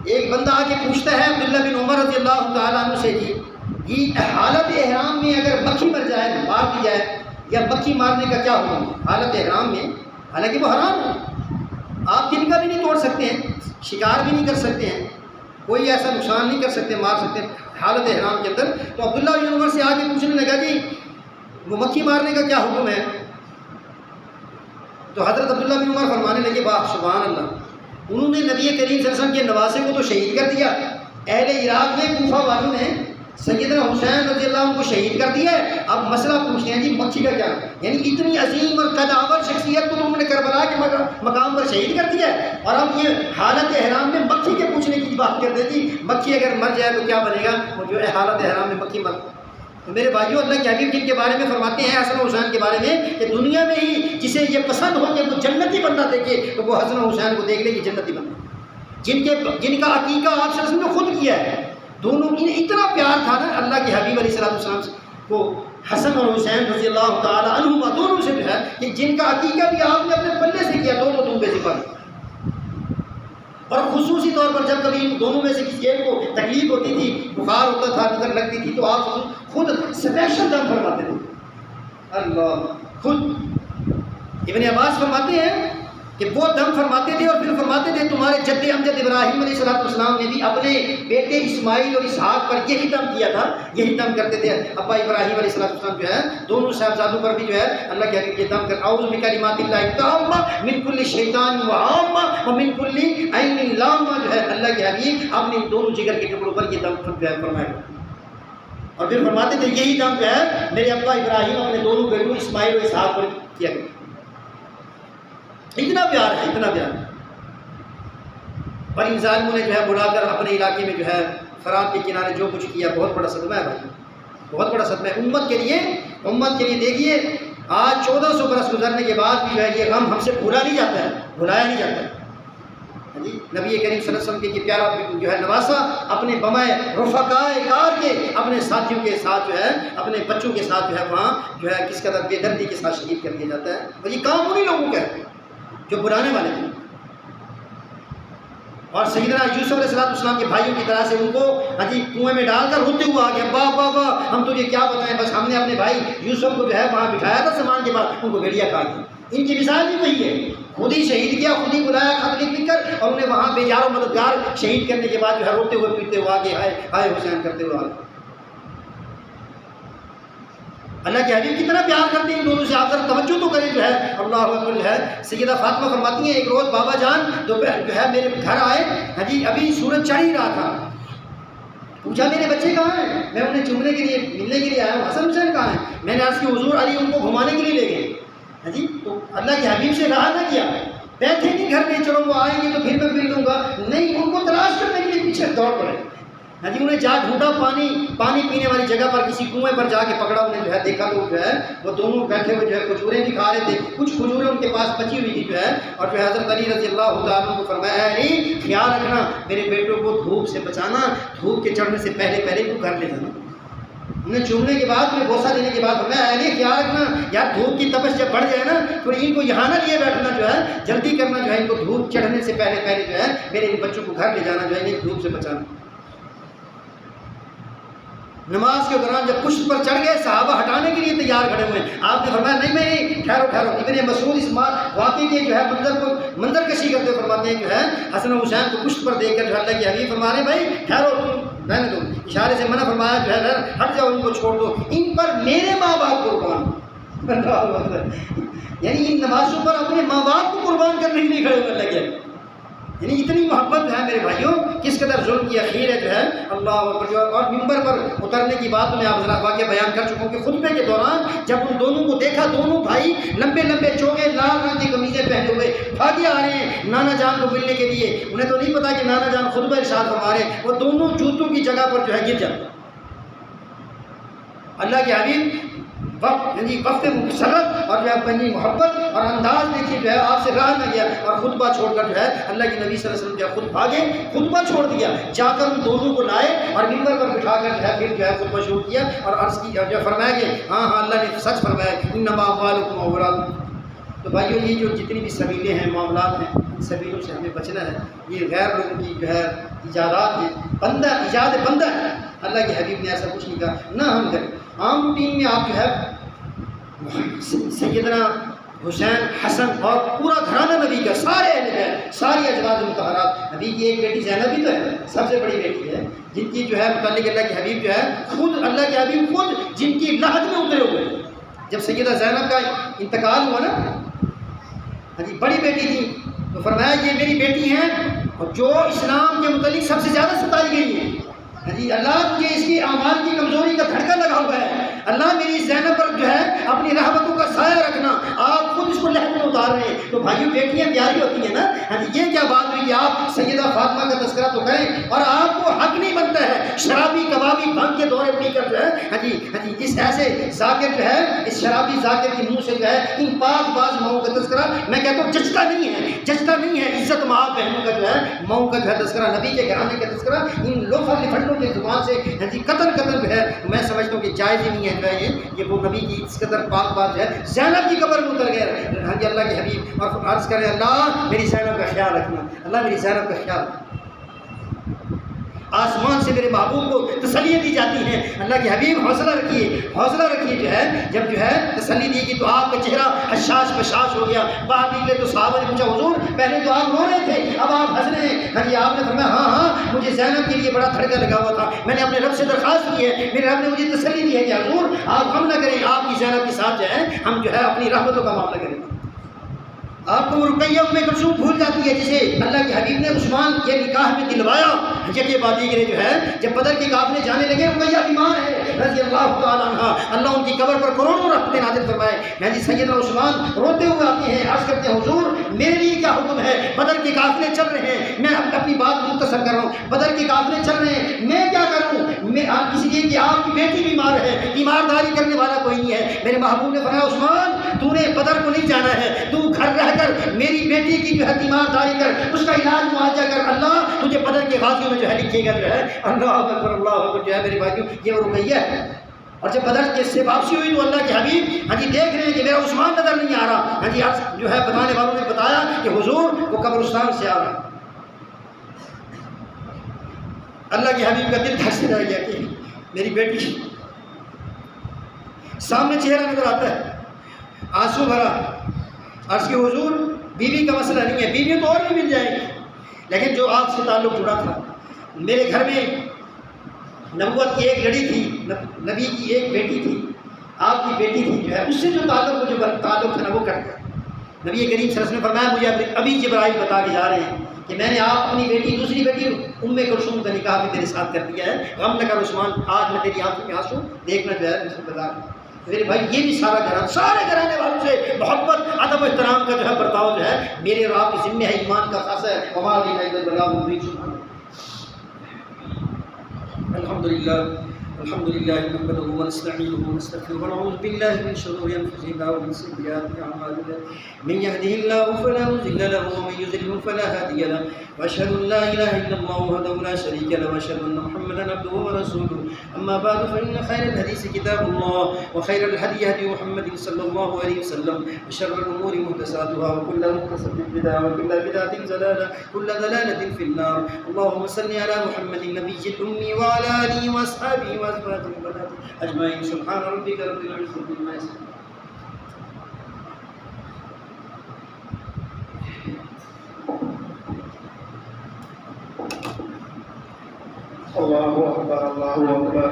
ایک بندہ آ کے پوچھتا ہے عبداللہ بن عمر رضی اللہ تعالیٰ عنہ سے، جی حالت احرام میں اگر مکھی مر جائے، مار دی جائے، یا مکھی مارنے کا کیا حکم ہے حالت احرام میں؟ حالانکہ وہ حرام ہے، آپ دن کا بھی نہیں توڑ سکتے ہیں، شکار بھی نہیں کر سکتے ہیں، کوئی ایسا نقصان نہیں کر سکتے، مار سکتے ہیں حالت احرام کے اندر۔ تو عبداللہ بن عمر سے آ کے پوچھنے لگا جی وہ مکھی مارنے کا کیا حکم ہے؟ تو حضرت عبداللہ بن عمر فرمانے لگے، واہ سبحان اللہ، انہوں نے نبی کریم صلی اللہ علیہ وسلم کے نواسے کو تو شہید کر دیا، اہل عراق میں کوفہ والوں نے سیدنا حسین رضی اللہ عنہ کو شہید کر دیا ہے، اب مسئلہ پوچھتے ہیں جی مکھی کا کیا؟ یعنی اتنی عظیم اور قدآور شخصیت کو تم نے کربلا کے مقام پر شہید کر دیا ہے، اور اب یہ حالت احرام میں مکھی کے پوچھنے کی بات کرتے تھی، مکھی اگر مر جائے تو کیا بنے گا؟ وہ جو ہے حالت احرام میں مکھی مر۔ تو میرے بھائیوں، اللہ کے حبیب جن کے بارے میں فرماتے ہیں حسن و حسین کے بارے میں کہ دنیا میں ہی جسے یہ پسند ہو کہ وہ جنتی بندہ دیکھے تو وہ حسن و حسین کو دیکھ لے کہ جنتی بندہ، جن کا عقیقہ آپ صلی اللہ علیہ وسلم نے خود کیا ہے، دونوں انہیں اتنا پیار تھا نا اللہ کے حبیب علیہ السلام سے، کو حسن اور حسین رضی اللہ تعالیٰ عنہما دونوں سے جو ہے کہ جن کا عقیقہ بھی آپ نے اپنے پلے سے کیا، دونوں دنبے سے پڑھ، اور خصوصی طور پر جب کبھی دونوں میں سے کسی ایک کو تکلیف ہوتی تھی، بخار ہوتا تھا، نظر لگتی تھی، تو آپ خود اسپیشل دم فرماتے تھے۔ اللہ، خود ابن عباس فرماتے ہیں کہ وہ دم فرماتے تھے اور پھر فرماتے تھے تمہارے جد امجد ابراہیم علیہ السلام نے بھی اپنے بیٹے اسماعیل اور اسحاق پر یہی دم کیا تھا، یہی دم کرتے تھے۔ ابا ابراہیم علیہ السلام جو ہے دونوں صاحبزادوں پر بھی جو ہے اللہ کے حبیب یہ دم کر اعوذ بکلمات اللہ التامہ من کل شیطان وعامہ ومن کل عین لامہ، جو ہے اللہ کے حبیب آپ نے دونوں جگر کے ٹکڑوں پر یہ دم فرمایا، اور پھر فرماتے تھے یہی دم جو ہے میرے ابا ابراہیم اپنے دونوں بیٹوں اسماعیل اور اسحاق پر کیا گیا۔ اتنا پیار ہے، اتنا پیار ہے۔ اور ان ظالموں نے جو ہے بلا کر اپنے علاقے میں جو ہے فرات کے کنارے جو کچھ کیا، بہت بڑا صدمہ ہے بھائی، بہت بڑا صدمہ ہے امت کے لیے۔ امت کے لیے دیکھیے آج 1400 برس گزرنے کے بعد بھی جو ہے یہ غم ہم سے بھولا نہیں جاتا ہے، بھلایا نہیں جاتا ہے۔ جی نبی کریم صلی اللہ علیہ وسلم کے یہ پیارا جو ہے نواسا اپنے بمائے رفقائے کار کے اپنے ساتھیوں کے ساتھ جو ہے اپنے بچوں کے ساتھ جو ہے وہاں جو ہے کس قدر بے دردی کے ساتھ شہید کر دیا جاتا ہے، اور یہ کام انہیں لوگوں کا ہے جو بلانے والے تھے۔ اور سیدنا یوسف علیہ السلام کے بھائیوں کی طرح سے ان کو کنویں میں ڈال کر روتے ہوئے آ گیا، ابا ابا ہم تجھے کیا بتائیں، بس ہم نے اپنے بھائی یوسف کو جو ہے وہاں بٹھایا تھا سامان کے بعد، ان کو بھیڑیا کھا گیا۔ ان کی مثال بھی وہی ہے، خود ہی شہید کیا، خود ہی بلایا خط لکھ کر، اور انہیں وہاں بے یار و مددگار شہید کرنے کے بعد جو ہے روتے ہوئے پیٹتے ہوئے آگے ہائے ہائے حسین کرتے ہوئے آگے۔ اللہ کے حبیب کتنا پیار کرتے ہیں ان دونوں سے، آپ ذرا توجہ تو کریں جو ہے اللہ اکبر۔ جو ہے سیدہ فاطمہ فرماتی ہیں ایک روز بابا جان دوپہر جو ہے میرے گھر آئے، ابھی سورج چڑھ ہی رہا تھا، پوچھا میرے بچے کہاں ہیں، میں انہیں چومنے کے لیے ملنے کے لیے آیا ہوں، حسن حسین کہاں ہیں، میں نے عرض کی حضور علی ان کو گھمانے کے لیے لے گئے۔ تو اللہ کے حبیب سے رہا نہ کیا، بیٹھے نہیں گھر میں، چلو وہ آئیں گے تو پھر میں مل لوں گا، نہیں ان کو تلاش کرنے کے لیے پیچھے دوڑ پڑے۔ انہیں جا ڈھونڈا، پانی پینے والی جگہ پر کسی کنویں پر جا کے پکڑا، انہیں جو ہے دیکھا تو جو ہے وہ دونوں بیٹھے ہوئے جو ہے کھجوریں بھی کھا رہے تھے، کچھ کھجوریں ان کے پاس بچی ہوئی تھی جو ہے، اور جو ہے حضرت علی رضی اللہ تعالیٰ کو فرمایا ہے علی خیال رکھنا میرے بیٹوں کو دھوپ سے بچانا، دھوپ کے چڑھنے سے پہلے پہلے کو گھر لے جانا۔ انہیں چومنے کے بعد میں بوسہ دینے کے بعد فرمایا علی خیال رکھنا یار دھوپ کی تپش جب بڑھ جائے نا تو ان کو یہاں نہ لیے بیٹھنا، جو ہے جلدی کرنا، جو ہے ان کو دھوپ چڑھنے سے پہلے پہلے جو ہے میرے بچوں کو گھر لے جانا، جو ہے انہیں دھوپ سے بچانا۔ نماز کے دوران جب پشت پر چڑھ گئے صحابہ ہٹانے کے لیے تیار کھڑے ہوئے، آپ نے فرمایا نہیں میں ٹھہرو۔ ابن مسعود اس واقعے کے جو ہے منظر کشی کرتے فرماتے ہیں جو ہے حسن و حسین کو پشت پر دیکھ کر جو اللہ کے حبیب فرما رہے بھائی ٹھہرو، تم رہنے دو، اشارے سے منع فرمایا جو ہے ہٹ جاؤ، ان کو چھوڑ دو، ان پر میرے ماں باپ قربان۔ یعنی ان نمازوں پر اپنے ماں باپ کو قربان کرنے کے لیے کھڑے ہوئے اللہ کے، یعنی اتنی محبت ہے میرے بھائیوں، کس قدر ظلم کی اخیر ہے جو ہے اللہ اکبر۔ اور ممبر پر اترنے کی بات میں آپ ذرا واقعہ بیان کر چکا ہوں کہ خطبے کے دوران جب ان دونوں کو دیکھا، دونوں بھائی لمبے لمبے چوگے لال رنگ کی قمیضیں پہنے ہوئے بھاگے آ رہے ہیں نانا جان کو ملنے کے لیے، انہیں تو نہیں پتا کہ نانا جان خطبہ ارشاد فرما رہے ہیں، وہ دونوں جوتوں کی جگہ پر جو ہے گر جاتے۔ اللہ کے حبیب وقت مسرت اور جو ہے اپنی محبت اور انداز دیکھیے جو ہے آپ سے رہا نہ گیا، اور خطبہ چھوڑ کر جو ہے اللہ کے نبی صلی اللہ علیہ وسلم جو ہے خود بھاگے، خطبہ چھوڑ دیا، جا کر ان دونوں کو لائے اور ممبر پر بٹھا کر جو ہے پھر جو ہے خطبہ شروع کیا اور عرض کی جو فرمایا کہ ہاں اللہ نے سچ فرمایا انما اموالکم واولادکم۔ تو بھائیو یہ جو جتنی بھی سبیلیں ہیں معاملات ہیں ان سبیلوں سے ہمیں بچنا ہے، یہ غیر لوگوں کی جو ہے ایجادات ہے، ایجاد بندہ ہے، اللہ کے حبیب نے ایسا کچھ نہیں کہا نہ ہم کریں۔ عام روٹین میں آپ جو ہے سیدنا حسین حسن اور پورا گھرانہ نبی کا، سارے اہل بیت، ساری ازواج مطہرات، نبی کی ایک بیٹی زینب بھی تو ہے، سب سے بڑی بیٹی ہے، جن کی جو ہے متعلق اللہ کے حبیب جو ہے خود اللہ کے حبیب خود جن کی لحد میں اترے ہوئے۔ جب سیدہ زینب کا انتقال ہوا نا، بڑی بیٹی تھی، تو فرمایا یہ میری بیٹی ہیں اور جو اسلام کے متعلق سب سے زیادہ ستائی گئی ہے، اللہ مجھے اس کی اعمال کی کمزوری کا دھڑکا لگا ہوا ہے، اللہ میری زینب پر جو ہے اپنی رحمتوں کا سایہ رکھنا، آپ خود اس کو لہد میں اتار رہے ہیں۔ تو بھائیو بیٹیاں پیاری ہوتی ہیں نا، یہ کیا بات ہوئی کہ آپ سیدہ فاطمہ کا تذکرہ تو کریں اور آپ کو حق نہیں بنتا ہے شرابی کبابی بھنگ کے دورے پی کر جو ہے اس ایسے ذاکر جو ہے اس شرابی ذاکر کے منہ سے جو ہے ان پاک باز ماؤں کا تذکرہ میں کہتا ہوں جچتا نہیں ہے عزت ماں بہنوں کا جو ہے ماؤں کا جو ہے تذکرہ، نبی کے گھرانے کا تذکرہ ان لوفر لفنڈوں کی زبان سے قتل جو ہے میں سمجھتا ہوں کہ جائز ہی نہیں ہے جو ہے یہ وہ نبی کی اس قدر پاک بات جو ہے زینب کی قبر میں اتر گئے اللہ کے حبیب اور عرض کرے اللہ میری زینب کا خیال رکھنا، اللہ میری زینب کا خیال رکھنا۔ آسمان سے میرے محبوب کو تسلی دی جاتی ہے، اللہ کے حبیب حوصلہ رکھیے جو ہے جب جو ہے تسلی دی گئی تو آپ کا چہرہ حشاش بشاش ہو گیا، باہر نکلے تو صحابہ نے پوچھا حضور پہلے تو آپ رو رہے تھے اب آپ ہنس رہے ہیں، آپ نے فرمایا ہاں مجھے زینب کے لیے بڑا دھڑکا لگا ہوا تھا، میں نے اپنے رب سے درخواست کی ہے، میرے رب نے مجھے تسلی دی ہے کہ حضور آپ غم نہ کریں، آپ کی زینب کے ساتھ جو ہے ہم جو ہے اپنی رحمتوں کا معاملہ کریں گے۔ آپ کو وہ رقیہ ام کلثوم بھول جاتی ہے جسے اللہ کے حبیب نے عثمان کے نکاح میں دلوایا، یہ بادی گرے جو ہے جب بدر کے قافلے جانے لگے رقیہ بیمار ہے رضی اللہ تعالیٰ عنہ، اللہ ان کی قبر پر کروڑوں رحمتیں نازل فرمائے۔ سیدنا عثمان روتے ہوئے آتے ہیں، عرض کرتے ہیں حضور میرے لیے کیا حکم ہے، بدر کے قافلے چل رہے ہیں، میں اپنی بات مختصر کر رہا ہوں، بدر کے قافلے چل رہے ہیں میں کیا کروں، اس لیے کہ آپ کی بیٹی بیمار ہے، تیمارداری کرنے والا کوئی نہیں ہے۔ میرے محبوب نے فرمایا عثمان تو نے بدر کو نہیں جانا ہے، تو گھر رہ کر میری بیٹی کی جو ہے تیمارداری کر، اس کا علاج معالجہ کر، اللہ تجھے بدر کے غازیوں میں جو ہے لکھے گا جو ہے۔ اللہ اکبر جو ہے میرے بھائیوں یہ وہ رقیہ ہے۔ اور جب بدر کے سے واپسی ہوئی تو اللہ کے حبیب دیکھ رہے ہیں کہ میرا عثمان نظر نہیں آ رہا، جو ہے بتانے والوں نے بتایا کہ حضور وہ قبرستان سے آ رہا۔ اللہ کے حبیب کا دل دھڑ سے رہ گیا کہ میری بیٹی سامنے چہرہ نظر آتا ہے آنسو بھرا، عرض کے حضور بیوی کا مسئلہ نہیں ہے، بیوی تو اور بھی مل جائے گی، لیکن جو آپ سے تعلق جڑا تھا، میرے گھر میں نبوت کی ایک لڑی تھی، نبی کی ایک بیٹی تھی، آپ کی بیٹی تھی جو ہے اس سے جو تعلق تھا نا وہ کٹ گیا۔ نبی کریم صلی اللہ علیہ وسلم نے فرمایا مجھے ابھی جبرائیل بتا کے جا رہے ہیں کہ میں نے آپ اپنی بیٹی دوسری بیٹی ام کلثوم کا نکاح بھی تیرے ساتھ کر دیا ہے، غم نہ کر عثمان، آج میں تیری آنکھوں کے آنسو دیکھنا جو ہے بتا۔ میرے بھائی یہ بھی سارے گھرانے والوں سے محبت ادب و احترام کا جو ہے برتاؤ جو ہے میرے اور آپ کے ذمہ ہے، ایمان کا خاصہ ہے۔ وما علینا الا البلاغ المبین۔ الحمد لله نحمده ونستعينه ونستغفره ونعوذ بالله من شرور انفسنا ومن سيئات اعمالنا من يهده الله فلا مضل له ومن يضلل فلا هادي له واشهد ان لا اله الا الله وحده لا شريك له واشهد ان محمدا عبده ورسوله اما بعد فان خير الحديث كتاب الله وخير الهدي هدي محمد صلى الله عليه وسلم وشر الامور محدثاتها وكل محدثة بدعة وكل بدعة ضلالة كل ضلالة في النار اللهم صل على محمد النبي الأمي وعلى آله وأصحابه وأزواجه وبناته أجمعين سبحان ربك رب العزة عما يصفون اللہ اکبر اللہ اکبر۔